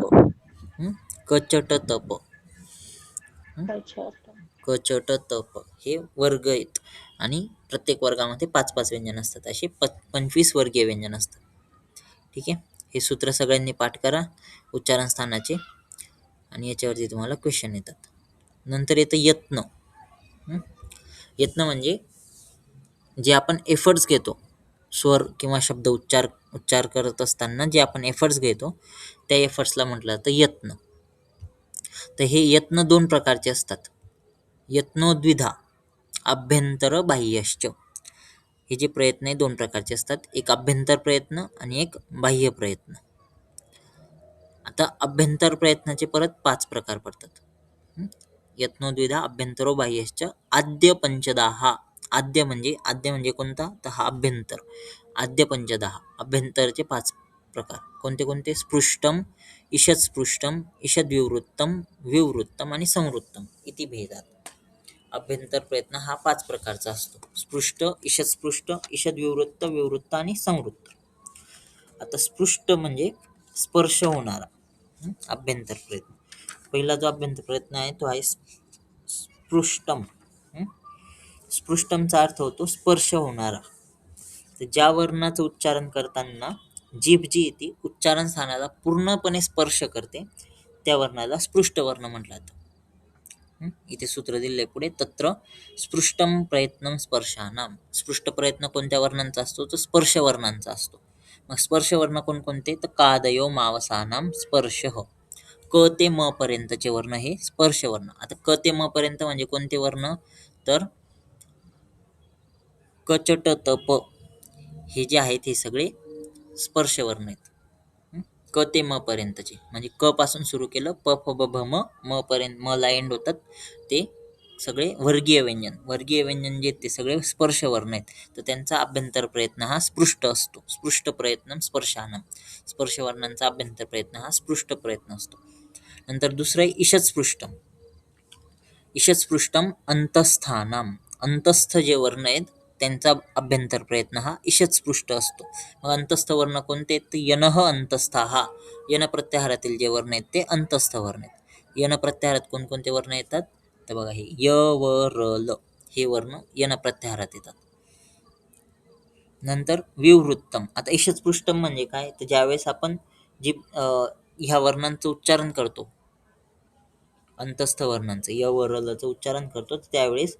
क च ट त प. क च ट त प हे वर्ग आहेत आणि प्रत्येक वर्गामध्ये 5-5 व्यंजन असतात, असे 25 वर्गीय व्यंजन असतात. ठीक आहे, हे सूत्र सगळ्यांनी पाठ करा उच्चारण स्थानाचे आणि याच्यावरती तुम्हाला क्वेश्चन येतात. नंतर येतं यत्न. यत्न म्हणजे जे आपण एफर्ट्स घेतो, स्वर किंवा शब्द उच्चार करत असताना जे आपण एफर्ट्स घेतो त्या एफर्ट्सला म्हटलं जातं यत्न. तर हे यत्न 2 प्रकारचे असतात. यत्नोद्विधा आभ्यंतर बाह्यश्च. हे जे प्रयत्न आहे 2 प्रकारचे असतात. एक आभ्यंतर प्रयत्न आणि एक बाह्य प्रयत्न. आता आभ्यंतर प्रयत्नाचे परत 5 प्रकार पडतात. यत्नोद्विधा आभ्यंतरो बाह्यश्च आद्य पंचदाहा. आद्य म्हणजे कोणता? तर हा आभ्यंतर. आद्य पंचदाहा अभ्यंतरचे 5 प्रकार कोणते? स्पृष्टम, ईषत् स्पृष्टम, ईषद विवृत्तम, विवृत्तम आणि संवृत्तम इति भेदात. अभ्यंतर प्रयत्न हा 5 प्रकारचा असतो. स्पृष्ट, ईषत् स्पृष्ट, ईषद विवृत्त, विवृत्त आणि संवृत्त. आता स्पृष्ट म्हणजे स्पर्श होणारा अभ्यंतर प्रयत्न. पहिला जो अभ्यंतर प्रयत्न आहे तो आहे स्पृष्टम. स्पृष्टमचा अर्थ होतो स्पर्श होणारा. तर ज्या वर्णाचं उच्चारण करताना जीभ जी येते उच्चारण स्थानाला पूर्णपणे स्पर्श करते त्या वर्णाला स्पृष्ट वर्ण म्हटलं जातं. इथे सूत्र दिले पुढे. तत्र स्पृष्टम प्रयत्नम स्पर्शानाम. स्पृष्ट प्रयत्न कोणत्या वर्णांचा असतो? तर स्पर्श वर्णांचा असतो. मग स्पर्श वर्ण कोणकोणते? तर कादयो मावसानाम स्पर्श. क ते म पर्यंतचे वर्ण हे स्पर्श वर्ण. आता क ते म पर्यंत म्हणजे कोणते वर्ण? तर कचट तप हे जे आहेत हे सगळे स्पर्श वर्ण आहेत. क ते म पर्यंतचे म्हणजे क पासून सुरू केलं प फ ब भ म पर्यंत म ला एंड होतात ते सगळे वर्गीय व्यंजन. वर्गीय व्यंजन जे ते सगळे स्पर्श वर्ण आहेत. तर त्यांचा अभ्यंतर प्रयत्न हा स्पृष्ट असतो. स्पृष्ट प्रयत्न स्पर्शानम. स्पर्श वर्णांचा अभ्यंतर प्रयत्न हा स्पृष्ट प्रयत्न असतो. नंतर दुसरं आहे ईषत् स्पृष्टम. ईषत् स्पृष्टम अंतस्थानाम. अंतस्थ जे वर्ण आहेत त्यांचा अभ्यंतर प्रयत्न हा ईषत् स्पृष्ट असतो. मग अंतस्थ वर्ण कोणते? तर यनः अंतस्था. यन प्रत्याहारातील जे वर्ण आहेत ते अंतस्थ वर्ण आहेत. यन प्रत्याहारात कोणकोणते वर्ण येतात? तर बघा हे य व र ल हे वर्ण यन प्रत्याहारात येतात. नंतर विवृत्तम. आता ईषत् स्पृष्टम म्हणजे काय? तर ज्यावेळेस आपण जी ह्या वर्णांचं उच्चारण करतो अंतस्थ वर्णांचं य व र लचं उच्चारण करतो त्यावेळेस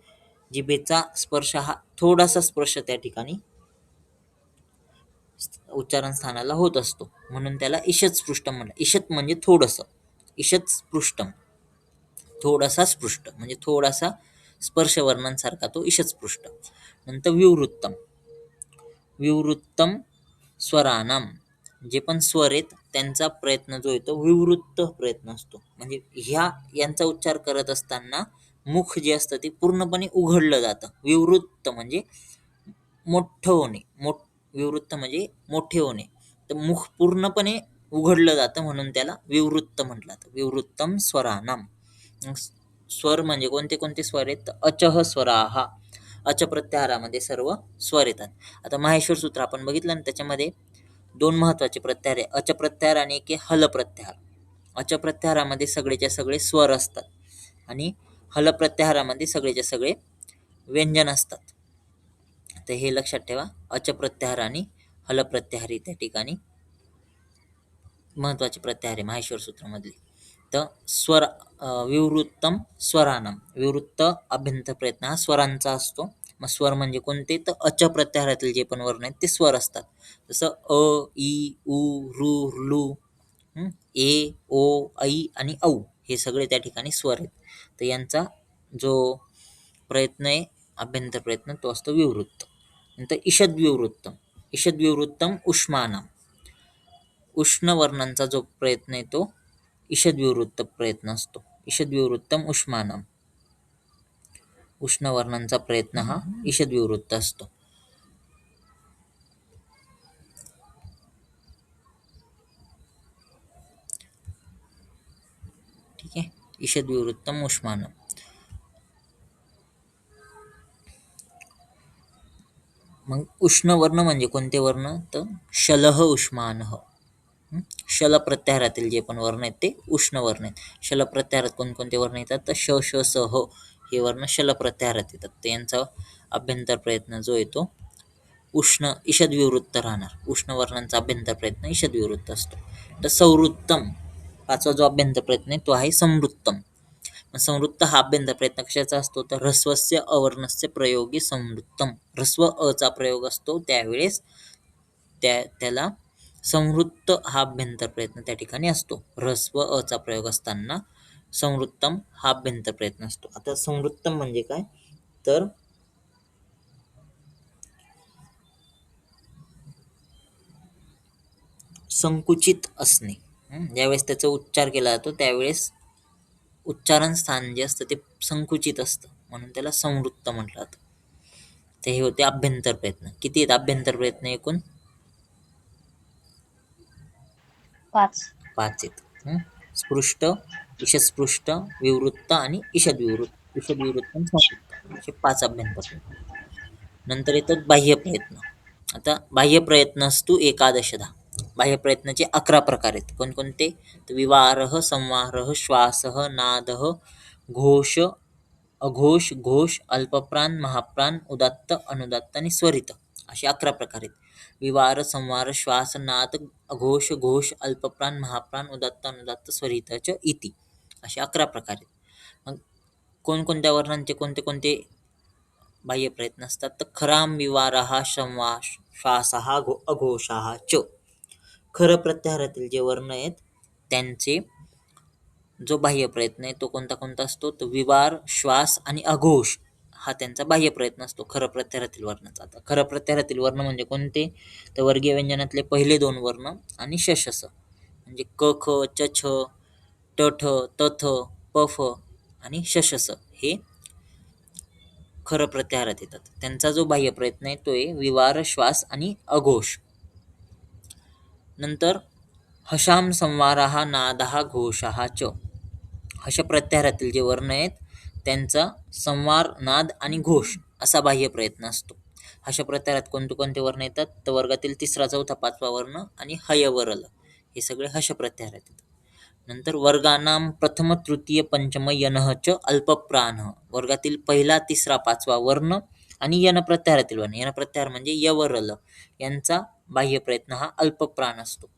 जिभेचा स्पर्श हा थोडासा स्पर्श त्या ठिकाणी उच्चारण स्थानाला होत असतो म्हणून त्याला ईषत् स्पृष्टम म्हणतात. ईषत् म्हणजे थोडंसं. ईषत् स्पृष्टम थोडासा स्पृष्ट म्हणजे थोडासा स्पर्श वर्णांसारखा तो ईषत् स्पृष्ट. नंतर विवृत्तम. विवृत्तम स्वरानाम. जे पण स्वर आहेत त्यांचा प्रयत्न जो येतो विवृत्त प्रयत्न असतो. म्हणजे यांचा उच्चार करत असताना मुख जे असतं ते पूर्णपणे उघडलं जातं. विवृत्त म्हणजे मोठं होणे. विवृत्त म्हणजे मोठे होणे. तर मुख पूर्णपणे उघडलं जातं म्हणून त्याला विवृत्त म्हटलं जातं. विवृत्तम स्वरानाम. स्वर म्हणजे कोणते कोणते स्वर आहेत? अचह स्वराहा. अच प्रत्याहारामध्ये सर्व स्वर येतात. आता माहेश्वर सूत्र आपण बघितलं ना त्याच्यामध्ये 2 महत्वाचे प्रत्याहार आहे. अच प्रत्याहार आणि एक आहे हल प्रत्याहार. अच प्रत्याहारामध्ये सगळेच्या सगळे स्वर असतात आणि हल प्रत्याहारामध्ये सगळेच्या सगळे व्यंजन असतात. तर हे लक्षात ठेवा. अच प्रत्याहार आणि हल प्रत्याहारी त्या ठिकाणी महत्वाचे प्रत्याहार आहे माहेश्वर सूत्रामधले. तर स्वर विवृत्तम स्वरानाम. विवृत्त अभ्यंतर प्रयत्न हा स्वरांचा असतो. मग स्वर म्हणजे कोणते? तर अच प्रत्याहारातील जे पण वर्ण आहेत ते स्वर असतात. जसं अ, इ, उ, ऋ, लू, ए, ओ, ऐ आणि औ हे सगळे त्या ठिकाणी स्वर आहेत. तर यांचा जो प्रयत्न आहे अभ्यंतर प्रयत्न तो असतो विवृत्त. नंतर ईषद विवृत्तम. ईषद विवृत्तम उष्मानाम. उष्ण वर्णांचा जो प्रयत्न आहे तो ईषद विवृत्त प्रयत्न असतो. ईषद विवृत्तम उष्मानाम. उष्ण वर्णांचा प्रयत्न हा ईषद विवृत्त असतो. ठीक आहे. ईषद विवृत्तम उष्मानम. मग उष्ण वर्ण म्हणजे कोणते वर्ण? तर शलह उष्मानह. शल प्रत्याहारातील जे पण वर्ण आहेत ते उष्ण वर्ण आहेत. शल प्रत्याहारात कोणकोणते वर्ण येतात? तर श, श, स, ह हे वर्ण शल प्रत्याहारात येतात. तर यांचा अभ्यंतर प्रयत्न जो येतो उष्ण ईषद विवृत्त राहणार. उष्ण वर्णांचा अभ्यंतर प्रयत्न ईषद विवृत्त असतो. तर संवृत्तम 5वा जो अभ्यंतर प्रयत्न आहे तो आहे संवृत्तम. संवृत्त हा अभ्यंतर प्रयत्न कशाचा असतो? तर ह्रस्वस्य अवर्णस्य प्रयोगी संवृत्तम. ह्रस्व अचा प्रयोग असतो त्यावेळेस त्याला संवृत्त हा अभ्यंतर प्रयत्न त्या ठिकाणी असतो. ह्रस्व अचा प्रयोग असताना संवृत्तम हा अभ्यंतर प्रयत्न असतो. आता संवृत्तम म्हणजे काय, तर संकुचित असणे. ज्यावेळेस त्याचा उच्चार केला जातो त्यावेळेस उच्चारण स्थान जे असतं ते संकुचित असतं, म्हणून त्याला संवृत्त म्हटलं जातं. ते हे होते अभ्यंतर प्रयत्न. किती आहेत अभ्यंतर प्रयत्न एकूण? 5. 5 आहेत. स्पृष्ट, ईषत्स्पृष्ट, विवृत्त आणि ईषद्विवृत्त आणि संवृत्त असे 5 अभ्यंतर प्रयत्न. नंतर येतात बाह्य प्रयत्न. आता बाह्य प्रयत्नस्तु एकादशधा. बाह्य प्रयत्नाचे 11 प्रकार आहेत. कोणकोणते? तर विवारः, संवारः, श्वासः, नादः, घोष, अघोष, घोष, अल्पप्राण, महाप्राण, उदात्त, अनुदात्त आणि स्वरित असे 11 प्रकार आहेत. विवार, संवार, श्वास, नाद, अघोष, घोष, अल्पप्राण, महाप्राण, उदात्त, अनुदात्त, स्वरित इति असे 11 प्रकार आहेत. मग कोणकोणत्या वर्णांचे कोणते कोणते बाह्य प्रयत्न असतात? तर खराम, विवारः, संवास, श्वासः, अघोषः च. खर प्रत्याहारातील जे वर्ण आहेत त्यांचे जो बाह्य प्रयत्न आहे तो कोणता कोणता असतो? तर विवार, श्वास आणि अघोष हा त्यांचा बाह्य प्रयत्न असतो खर प्रत्याहारातील वर्णाचा. आता खर प्रत्याहारातील वर्ण म्हणजे कोणते? तर वर्गीय व्यंजनातले पहिले 2 वर्ण आणि शशस म्हणजे क, ख, च, छ, ट, ठ, त, थ, प, फ आणि शशस हे खर प्रत्याहारात येतात. त्यांचा जो बाह्य प्रयत्न आहे तो आहे विवार, श्वास आणि अघोष. नंतर हशाम, संवारः, नादः, घोषः च. हश प्रत्याहारातील जे वर्ण आहेत त्यांचा संवार, नाद आणि घोष असा बाह्य प्रयत्न असतो. हश प्रत्याहारात कोणते वर्ण येतात? तर वर्गातील 3रा, 4था, 5वा वर्ण आणि हयवरल हे सगळे हश प्रत्याहारात येतात. नंतर वर्गानाम प्रथम, तृतीय, पंचम, यनः च अल्पप्राणः. वर्गातील 1ला, 3रा, 5वा वर्ण आणि यन प्रत्याहारातील वर्ण. यन प्रत्याहार म्हणजे यवरल यांचा बाह्य प्रयत्न हा अल्पप्राण असतो.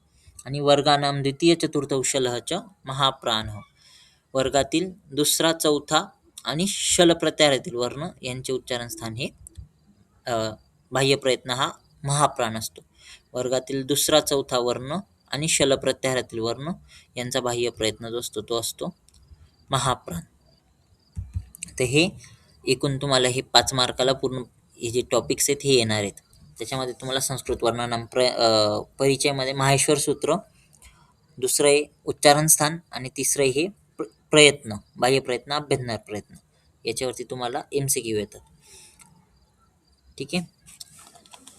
आणि वर्गानाम द्वितीय, चतुर्थ, उशलः च महाप्राणः. वर्गातील 2रा, 4था आणि शल प्रत्याहारातील वर्ण यांचे उच्चारण स्थान हे बाह्य प्रयत्न हा महाप्राण असतो. वर्गातील 2रा, 4था वर्ण आणि शल प्रत्याहारातील वर्ण यांचा बाह्य प्रयत्न जो असतो तो असतो महाप्राण. तर हे एकूण तुम्हाला हे 5 मार्काला पूर्ण हे जे टॉपिक्स आहेत हे येणार आहेत. त्याच्यामध्ये तुम्हाला संस्कृत वर्णनाम परिचयमध्ये माहेश्वर सूत्र, दुसरं आहे उच्चारण स्थान आणि तिसरं हे प्रयत्न, बाह्य प्रयत्न, अभ्यंतर प्रयत्न याच्यावरती तुम्हाला MCQ येतात. ठीक आहे.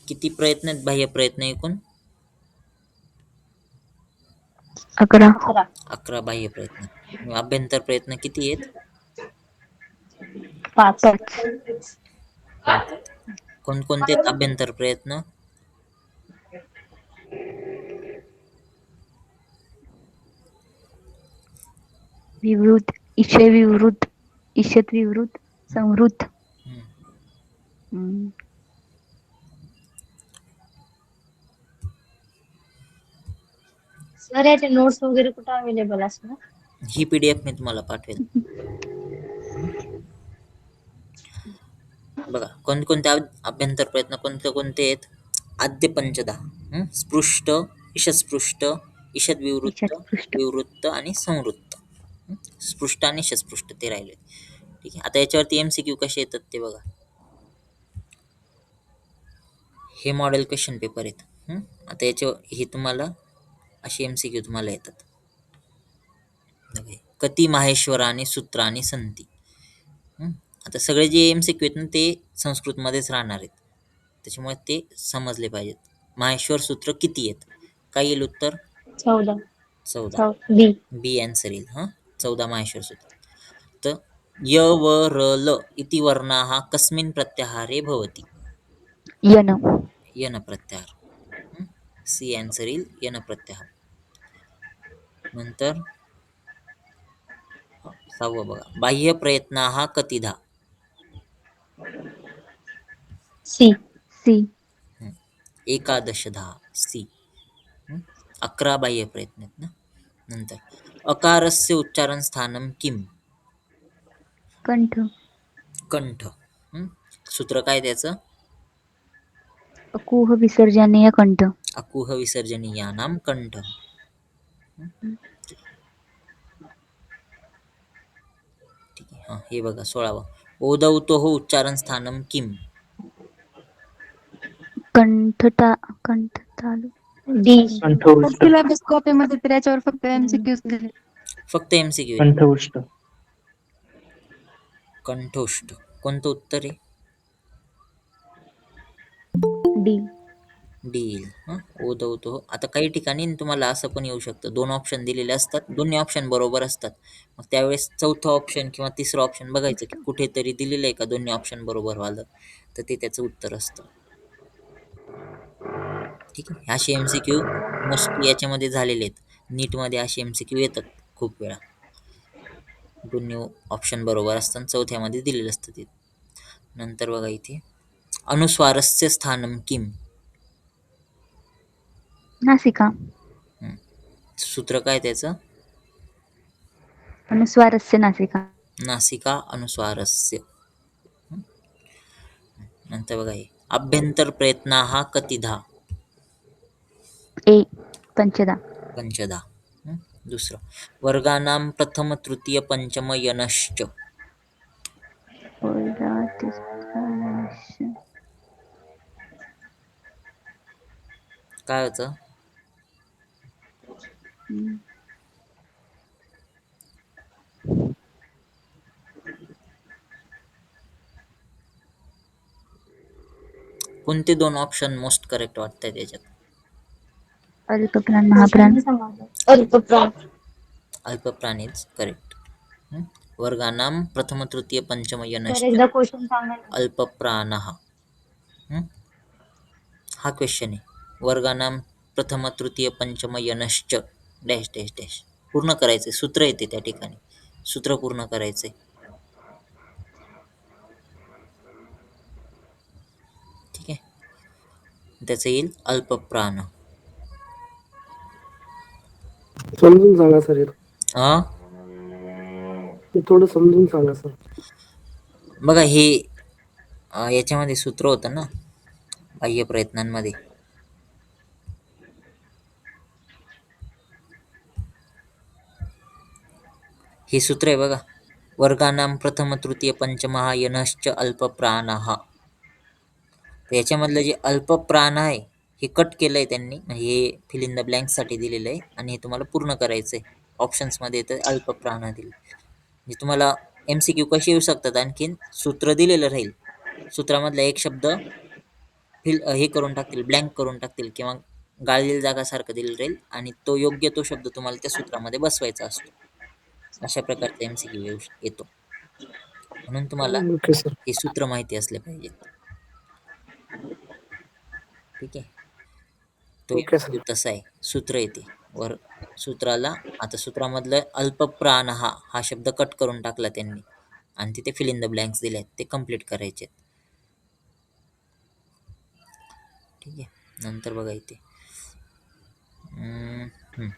किती प्रयत्न आहेत बाह्य प्रयत्न एकूण? 11. 11 बाह्य प्रयत्न. अभ्यंतर प्रयत्न किती आहेत? 5. 5. कोणकोणते आहेत अभ्यंतर प्रयत्न? विवृत, ईशविवृत, ईषद्विवृत, संवृत. सर याचे नोट्स वगैरे कुठे अवेलेबल असणार? ही PDF मी तुम्हाला पाठवेल. बघा कोणकोणते अभ्यंतर प्रयत्न कोणते आहेत? आद्य पंचदा, स्पृष्ट, ईषत्स्पृष्ट, ईषद्विवृत्त, विवृत्त आणि संवृत्त. स्पृष्ट आणि ईषत्स्पृष्ट ते राहिले. ठीक आहे. आता याच्यावरती MCQ कसे येतात ते बघा. हे मॉडेल क्वेश्चन पेपर आहेत. आता हे तुम्हाला असे MCQ तुम्हाला येतात. कती माहेश्वराने सूत्राने संती. आता सगळे जे MCQ आहेत ना ते संस्कृतमध्येच राहणार आहेत, त्याच्यामुळे ते समजले पाहिजेत. माहेश्वर सूत्र किती आहेत? काय येईल उत्तर? 14. बी आन्सर येईल. 14 माहेश्वर सूत्र. तर य व र ल इति वर्णाः कस्मिन् प्रत्याहारे भवति? यन. यन प्रत्याहार. सी आन्सर येईल यन प्रत्याहार. नंतर 6वं बघा. बाह्य प्रयत्नाः कतिधा? सी. एकादशधा. सी. 11 बाह्य प्रयत्न आहेत ना. नंतर अकारस्य उच्चारण स्थानं किम? कंठ. कंठ. सूत्र काय त्याचं? अकुह विसर्जनीय कंठ. अकुह विसर्जनीयानां कंठ. हे बघा 16वा. ओदौतोः उच्चारण स्थानम किम. कंठतालु. डी. कंठउष्ट. सिलेबस कॉपीमध्ये तर याच्यावर फक्त एमसीक्यूज दिले. फक्त MCQ. कंठउष्ट. कंठोष्ठ कोणतं उत्तर आहे? डी. डी येईल. ओदौतो. आता काही ठिकाणी तुम्हाला असं पण येऊ शकतं, 2 ऑप्शन दिलेले असतात, दोन्ही ऑप्शन बरोबर असतात. मग त्यावेळेस चौथं ऑप्शन किंवा तिसरं ऑप्शन बघायचं की कुठेतरी दिलेलं आहे का दोन्ही ऑप्शन बरोबर वालं, तर ते त्याचं उत्तर असतं. ठीक आहे. असे MCQ मोस्टली याच्यामध्ये झालेले आहेत. नीटमध्ये असे MCQ येतात खूप वेळा. दोन्ही ऑप्शन बरोबर असतात, चौथ्यामध्ये दिलेलं असतं ते. नंतर बघा इथे अनुस्वारस्य स्थानम किम. नासिका. सूत्र काय त्याचं? अनुस्वारस्य नासिका. नासिका अनुस्वारस्य. नंतर बघा हे अभ्यंतर प्रयत्नाः कतिधा. ए. पंचदा. पंचधा. दुसरं वर्गानां प्रथम तृतीय पंचम यनश्च. काय होतं? कोणते 2 ऑप्शन मोस्ट करेक्ट वाटतात याच्यात? अल्पप्राण महाप्राण. अल्पप्राण. अल्पप्राण इज करेक्ट. वर्गानां प्रथम तृतीय पंचम तर यनश्च एकदा क्वेश्चन सांगा ना. अल्पप्राणः. हा क्वेश्चन आहे. वर्गानां प्रथम तृतीय पंचम यनश्च डॅश डॅश डॅश. पूर्ण करायचंय, सूत्र येते त्या ठिकाणी, सूत्र पूर्ण करायचंय. ठीक आहे. त्याचं येईल अल्पप्राण. समजून सांगा सर. हा थोडं समजून सांगा सर. बघा हे याच्यामध्ये सूत्र होतं ना बाह्य प्रयत्नांमध्ये. हे सूत्र आहे बघा. वर्गानां प्रथम तृतीय पंचमः यनश्च अल्पप्राणः. तर याच्यामधलं जे अल्पप्राण आहे हे कट केलंय त्यांनी, म्हणजे हे फिल इन द ब्लँक्स साठी दिलेलं आहे आणि हे तुम्हाला पूर्ण करायचंय. ऑप्शन्समध्ये येतं अल्पप्राण दिले. म्हणजे तुम्हाला MCQ कसे येऊ शकतात, आणखीन सूत्र दिलेलं राहील, सूत्रामधला एक शब्द हे करून टाकतील, ब्लँक करून टाकतील किंवा गाळलेली जागा सारखं दिलेलं राहील आणि तो योग्य तो शब्द तुम्हाला त्या सूत्रामध्ये बसवायचा असतो. अशा प्रकारचा MCQ येतो. म्हणून तुम्हाला ओके सर. हे सूत्र माहिती असले पाहिजेत. ठीक आहे. तो ओके सर. तसा आहे, सूत्र येते वर सूत्राला. आता सूत्रामधलं अल्पप्राण हा शब्द कट करून टाकला त्यांनी आणि तिथे फिल इन द ब्लँक्स दिले आहेत, ते कम्प्लीट करायचे. ठीक आहे. नंतर बघा इथे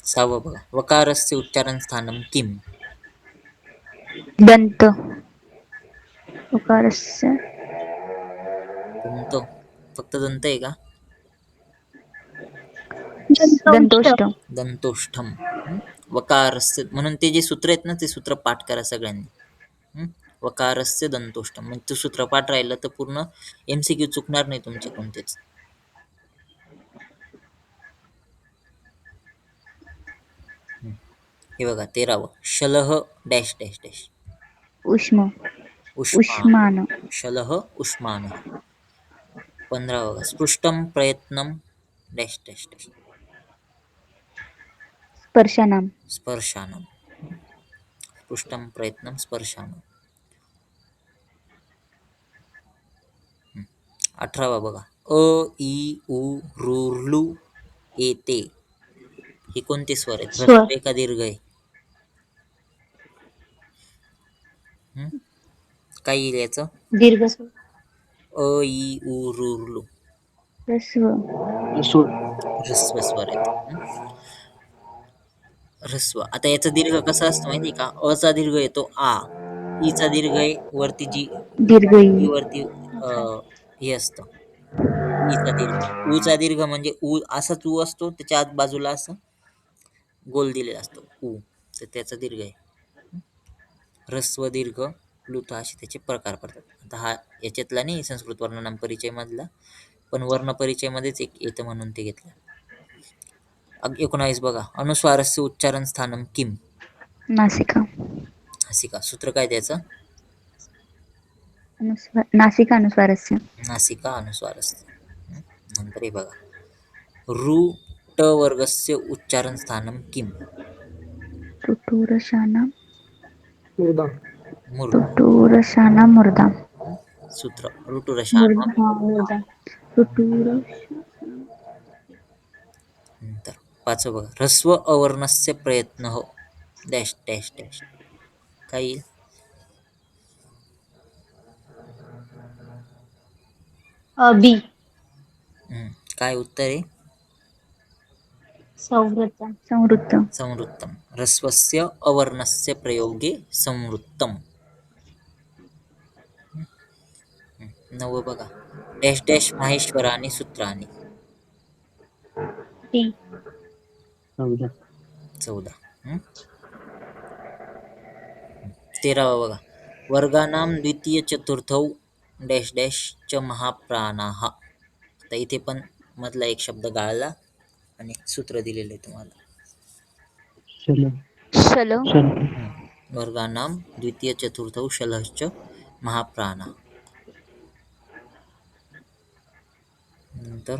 6वं बघा वकारस्य उच्चारण स्थानम किम. दंत. उकारस्य. दंत. फक्त दंत आहे का? दंतोष्ठ. दंतोष्ठम. वकारस्य म्हणून ते जे सूत्र आहेत ना, ते सूत्र पाठ करा सगळ्यांनी. वकारस्य दंतोष्ठम. म्हणजे ते सूत्र पाठ राहिलं तर पूर्ण MCQ चुकणार नाही तुमचे कोणतेच. हे बघा 13वं शलह डॅश डॅश डॅश. उष्म. उष्मान. शलह उष्मान. 15वं बघा स्पृष्टम प्रयत्नम डॅश डॅश डॅश. स्पर्शानाम. स्पर्शानम. स्पृष्टम प्रयत्नम स्पर्शानम. 18वा बघा अ इ उ ऋ ऋ ए ते. हे कोणते स्वर आहेत? स्वर. ह्रस्व आहे का दीर्घ आहे? काय येईल याचं? दीर्घ स्वर. अ इ उ ऋ ऋ. ह्रस्व. ह्रस्व स्वर आहेत. ह्रस्व. आता याचा दीर्घ कसा असतो माहिती का? अ चा दीर्घ येतो आ, ई चा दीर्घ आहे वरती जी दीर्घ ई ई. वरती हे असतं ई चा दीर्घ. उ चा दीर्घ म्हणजे उ असाच उ असतो, त्याच्या आत बाजूला असं गोल दिलेला असतो उ, तर त्याचा दीर्घ आहे. ह्रस्व दीर्घ लुत असे त्याचे प्रकार पडतात. आता हा याच्यातला नाही संस्कृत वर्णनाम परिचय मधला, पण वर्ण परिचय मध्येच एक येतं म्हणून ते घेतलं. 19 बघा, अनुस्वारस्य उच्चारण स्थानम किम. नासिका. नासिका. सूत्र काय त्याचं? नासिका अनुस्वारस्य. नासिका अनुस्वारस्य. नंतर हे बघा, रु ट वर्गस्य उच्चारण स्थानम किम. तुटूरशाना. मुर्दा. मुर्दा. तुटूरशाना मुर्दा. सूत्र ऋटुरशाना. मुर्दा. तुटूर. नंतर 5 बघा, ह्रस्व अवर्णस्य प्रयत्न डॅश डॅश डॅश. काय येईल? बी. काय उत्तर आहे? संवृत्त. संवृत्त. संवृत्तम. ह्रस्वस्य अवर्णस्य प्रयोगे संवृत्तम. 9 बघा, डॅश डॅश माहेश्वरानी सूत्रानी. टी. 14. 13 बघा, वर्गानां द्वितीय चतुर्थौ डॅश डॅश च महाप्राणाः. आता इथे पण मधला एक शब्द गाळला आणि सूत्र दिलेलं आहे तुम्हाला. शल. वर्गानां द्वितीय चतुर्थौ शलश्च महाप्राणाः. नंतर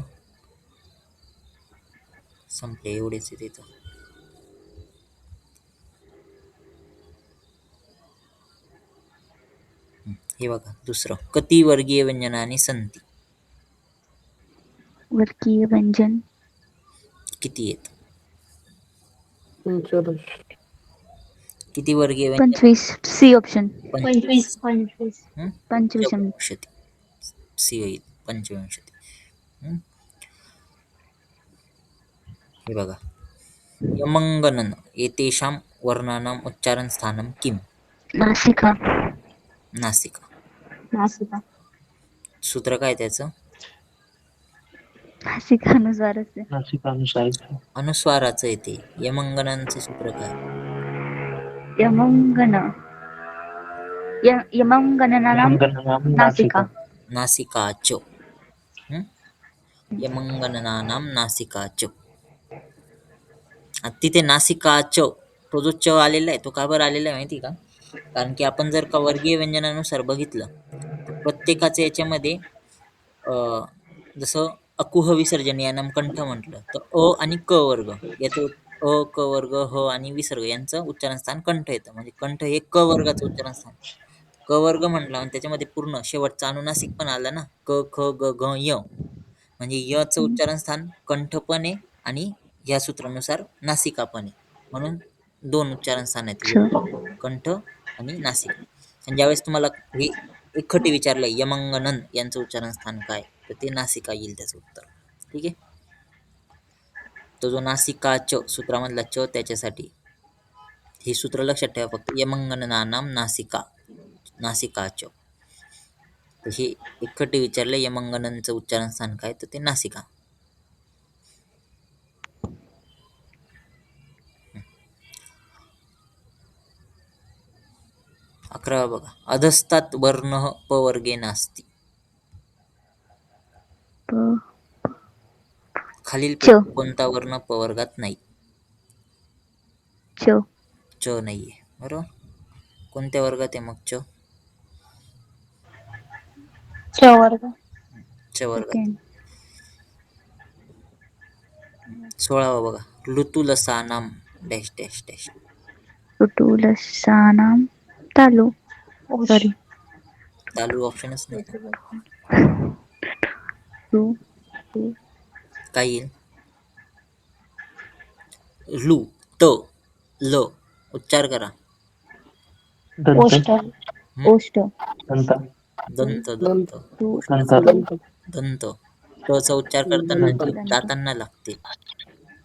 संपले, एवढेच आहे तिथं. हे बघा दुसरं, कति वर्गीय व्यंजनानि सन्ति. वर्गीय व्यंजन. किती आहेत? 45. किती वर्गीय व्यंजन? 25. C option. 25. 25. पंचविंशति. सी होईल, पंचविंशती. हे बघा, यमंगनन एतेषां वर्णानाम् उच्चारण स्थानं किम. नासिका. नासिका. नासिका. सूत्र काय त्याचं? नासिका अनुस्वारस्य. अनुस्वाराचं येते. यमंगनांचं सूत्र काय? यमंगन. यमंगननाम नासिका. नासिकाच. यमंगननानाम नासिकाच. तिथे नासिकाच तो जो च आलेला आहे तो का बरं आलेला आहे माहिती का? कारण की आपण जर का वर्गीय व्यंजनानुसार बघितलं तर प्रत्येकाचं याच्यामध्ये जसं अकुह विसर्जन यानाम कंठ म्हटलं तर अ आणि क वर्ग याचं अ क वर्ग ह आणि विसर्ग यांचं उच्चारण स्थान कंठ येतं. म्हणजे कंठ हे क वर्गाचं उच्चारण स्थान. क वर्ग म्हटला आणि त्याच्यामध्ये पूर्ण शेवटचा अनुनासिक पण आला ना, क ख ग घ य. म्हणजे यचं उच्चारण स्थान कंठ पण आहे आणि या सूत्रानुसार नासिका पण आहे. म्हणून 2 उच्चारण स्थान आहेत, कंठ आणि नासिका. आणि ज्यावेळेस तुम्हाला हे एकखटी विचारलं यमंगनन यांचं उच्चारण स्थान काय, तर ते नासिका येईल त्याचं उत्तर. ठीक आहे. तो जो नासिकाच सूत्रामधला च त्याच्यासाठी हे सूत्र लक्षात ठेवा फक्त, यमंगननानाम नासिका. नासिकाच. तर हे एकखटी विचारलं यमंगननचं उच्चारण स्थान काय, तर ते नासिका. अकरावा बघा, अधस्तात् वर्णः पवर्गे नास्ति. खालील कोणता वर्ण पवर्गात नाही? च नाहीये. बरोबर. कोणत्या वर्गात आहे मग च? च वर्ग. च वर्गात. 16वा बघा, ऋतुलसानाम डॅश डॅश डॅश. ऋतुलसानाम तालु. सॉरी. तालु ऑप्शनच नाही. ऋ. काय येईल? लू त ल. उच्चार करा. ओष्ठ. ओष्ठ. दंत. दंत. दंत. दंत. ट चा उच्चार करताना जीभ दातांना लागते.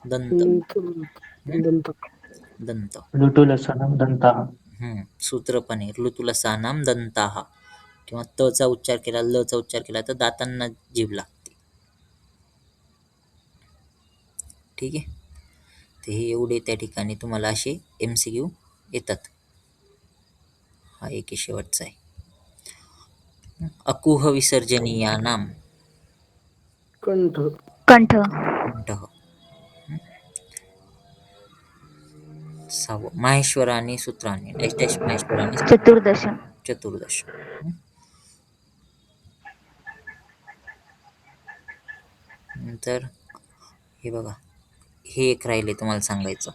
दंत. दंत. दंत. ऋतुलसनं दंताः. सूत्र पण आहे, ऋतुलसानाम दंताः. किंवा त चा उच्चार केला, ल चा उच्चार केला तर दातांना जीभ लागते. ठीक आहे. तर हे एवढे त्या ठिकाणी तुम्हाला असे MCQ येतात. हा एक शेवटचा आहे. अकुह विसर्जनीयानाम कंठ. कंठ. कंठः. 6. माहेश्वराणी सूत्राणी डॅश डॅश माहेश्वराणी चतुर्दश. चतुर्दश. नंतर हे बघा, हे एक राहिले तुम्हाला सांगायचं.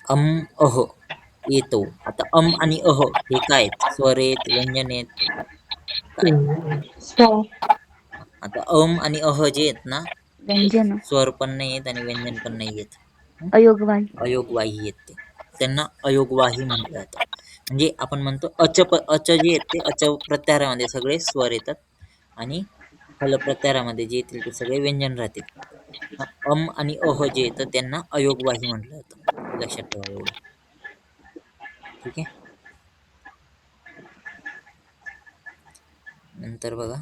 अह येतो. आता आणि अह हे काय आहेत? स्वर आहेत, व्यंजन आहेत, काय? आता आणि अह जे आहेत ना, व्यंजन. स्वर पण नाही आहेत आणि व्यंजन पण नाही आहेत. अयोगवाही. अयोगवाही आहेत ते. त्यांना अयोगवाही म्हटलं जातं. म्हणजे आपण म्हणतो अच जे आहेत ते अच प्रत्याहारामध्ये सगळे स्वर येतात आणि हल प्रत्याहारामध्ये जे येतील ते सगळे व्यंजन राहतील. आणि अह जे येतं त्यांना अयोगवाही म्हटलं जातं. लक्षात ठेवा एवढं. ठीक आहे. नंतर बघा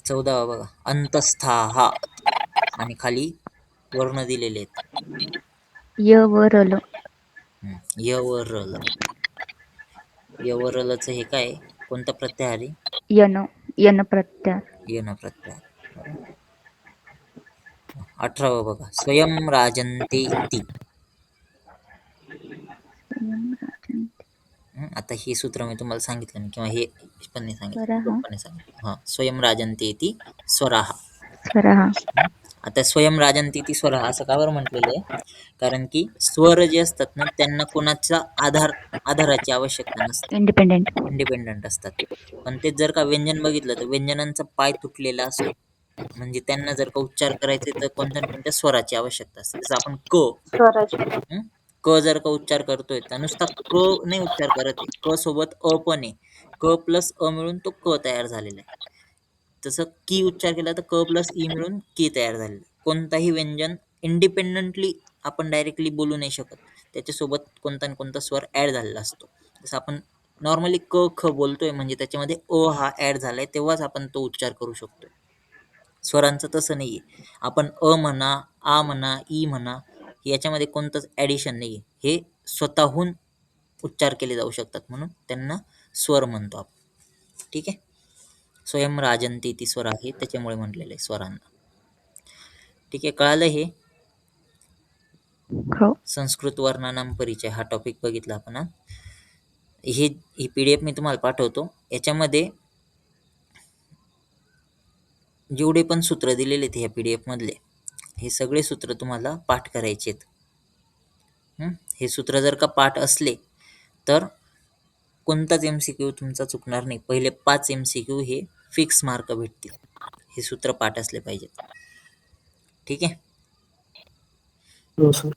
14वा बघा, अंतस्थाः आणि खाली वर्ण दिलेले आहेत. य व रल. य व रल. य व रलचं हे काय? कोणता प्रत्याहार आहे? यन. यन प्रत्यार. यन प्रत्याहार. बरोबर. 18वा बघा, स्वयं राजन्ते इति. आता हे सूत्र मी तुम्हाला सांगितलं नाही किंवा हे पण नाही सांगितलं, स्वराः. पण नाही सांगितलं. हा, स्वयं राजन्ते इति स्वराः. स्वराः. आता स्वयं राजन्ते इति स्वराः असं का बरं म्हटलेलं आहे? कारण की स्वर जे असतात ना त्यांना कोणाचा आधाराची आवश्यकता नसते, इंडिपेंडेंट. इंडिपेंडंट असतात. पण तेच जर का व्यंजन बघितलं तर व्यंजनांचा पाय तुटलेला असतो. म्हणजे त्यांना जर का उच्चार करायचे तर कोणत्या ना कोणत्या स्वराची आवश्यकता असते. जसं आपण हं? क जर का उच्चार करतोय तर नुसता क नाही उच्चार करत आहे, क सोबत अ पण आहे. क प्लस अ मिळून तो क तयार झालेला आहे. तसं की उच्चार केला तर क प्लस ई मिळून की तयार झालेलं आहे. कोणताही व्यंजन इंडिपेंडंटली आपण डायरेक्टली बोलू नाही शकत. त्याच्यासोबत कोणता ना कोणता स्वर ॲड झालेला असतो. जसं आपण नॉर्मली क ख बोलतोय म्हणजे त्याच्यामध्ये अ हा ॲड झालाय तेव्हाच आपण तो उच्चार करू शकतोय. स्वरांचं तसं नाहीये. आपण अ म्हणा, आ म्हणा, ई म्हणा, याच्यामध्ये कोणतंच ॲडिशन नाहीये. हे स्वतःहून उच्चार केले जाऊ शकतात म्हणून त्यांना स्वर म्हणतो आपण. ठीक आहे. स्वयं राजन्ते इति स्वर आहे त्याच्यामुळे म्हटलेलं आहे स्वरांना. ठीक आहे, कळालं हे? हो. संस्कृत वर्णानाम परिचय हा टॉपिक बघितला आपण. ही PDF मी तुम्हाला पाठवतो. याच्यामध्ये जेवढे पण सूत्र दिलेले आहेत ह्या PDF मधले, हे सगळे सूत्र तुम्हाला पाठ करायचे आहेत. हे सूत्र जर का पाठ असले तर कोणताच MCQ तुमचा चुकणार नाही. पहिले 5 MCQ हे फिक्स मार्क भेटतील. हे सूत्र पाठ असले पाहिजेत. ठीक आहे. हो सर.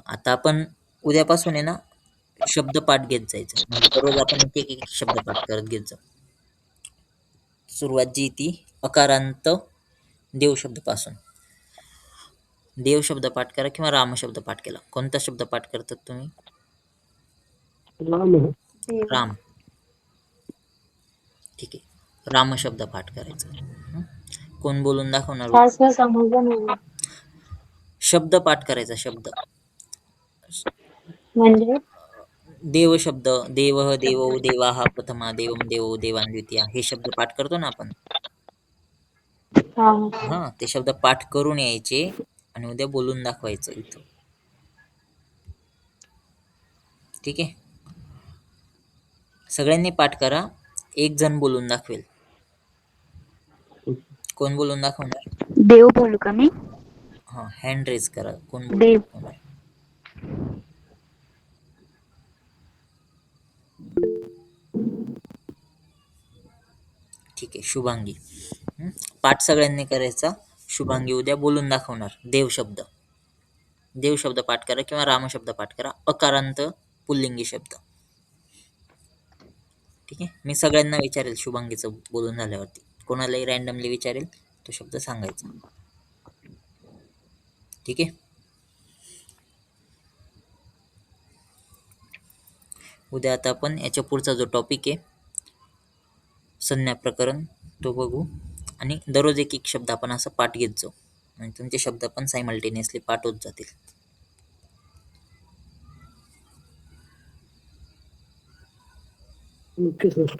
आता आपण उद्यापासून आहे ना शब्दपाठ घेत जायचं. म्हणजे दररोज आपण एक शब्दपाठ करत घेत जाऊ. सुरुवात जी ती अकारांत देव शब्दपासून. देव शब्द पाठ करा किंवा राम शब्द पाठ केला. कोणता शब्द पाठ करतात तुम्ही? राम. ठीक आहे, राम शब्द पाठ करायचा. कोण बोलून दाखवणार? शब्द पाठ करायचा. शब्द म्हणजे देव शब्द, देवः देवौ देवाः प्रथमा देवं देवौ देवान् द्वितीया, हे शब्द पाठ करतो ना आपण. हा, ते शब्द पाठ करून यायचे आणि उद्या बोलून दाखवायचं इथं. ठीक आहे. सगळ्यांनी पाठ करा. एक जण बोलून दाखवेल. कोण बोलून दाखवणार? देव बोलू का मी? हा, हँड रेज करा. कोण बोलून देव. दाखवणार? ठीक आहे, शुभांगी. पाठ सगळ्यांनी करायचा. शुभांगी उद्या बोलून दाखवणार देव शब्द. देव शब्द पाठ करा किंवा राम शब्द पाठ करा. अकारांत पुल्लिंगी शब्द. ठीक आहे. मी सगळ्यांना विचारेल शुभांगीचं बोलून झाल्यावरती. कोणालाही रँडमली विचारेल, तो शब्द सांगायचा. ठीक आहे. उद्या आता आपण याच्या पुढचा जो टॉपिक आहे संज्ञा प्रकरण तो बघू आणि दररोज एक शब्द आपण असं पाठ घेत जाऊ. म्हणजे तुमचे शब्द पण सायमल्टेनियसली पाठ होत जातील. Okay sir.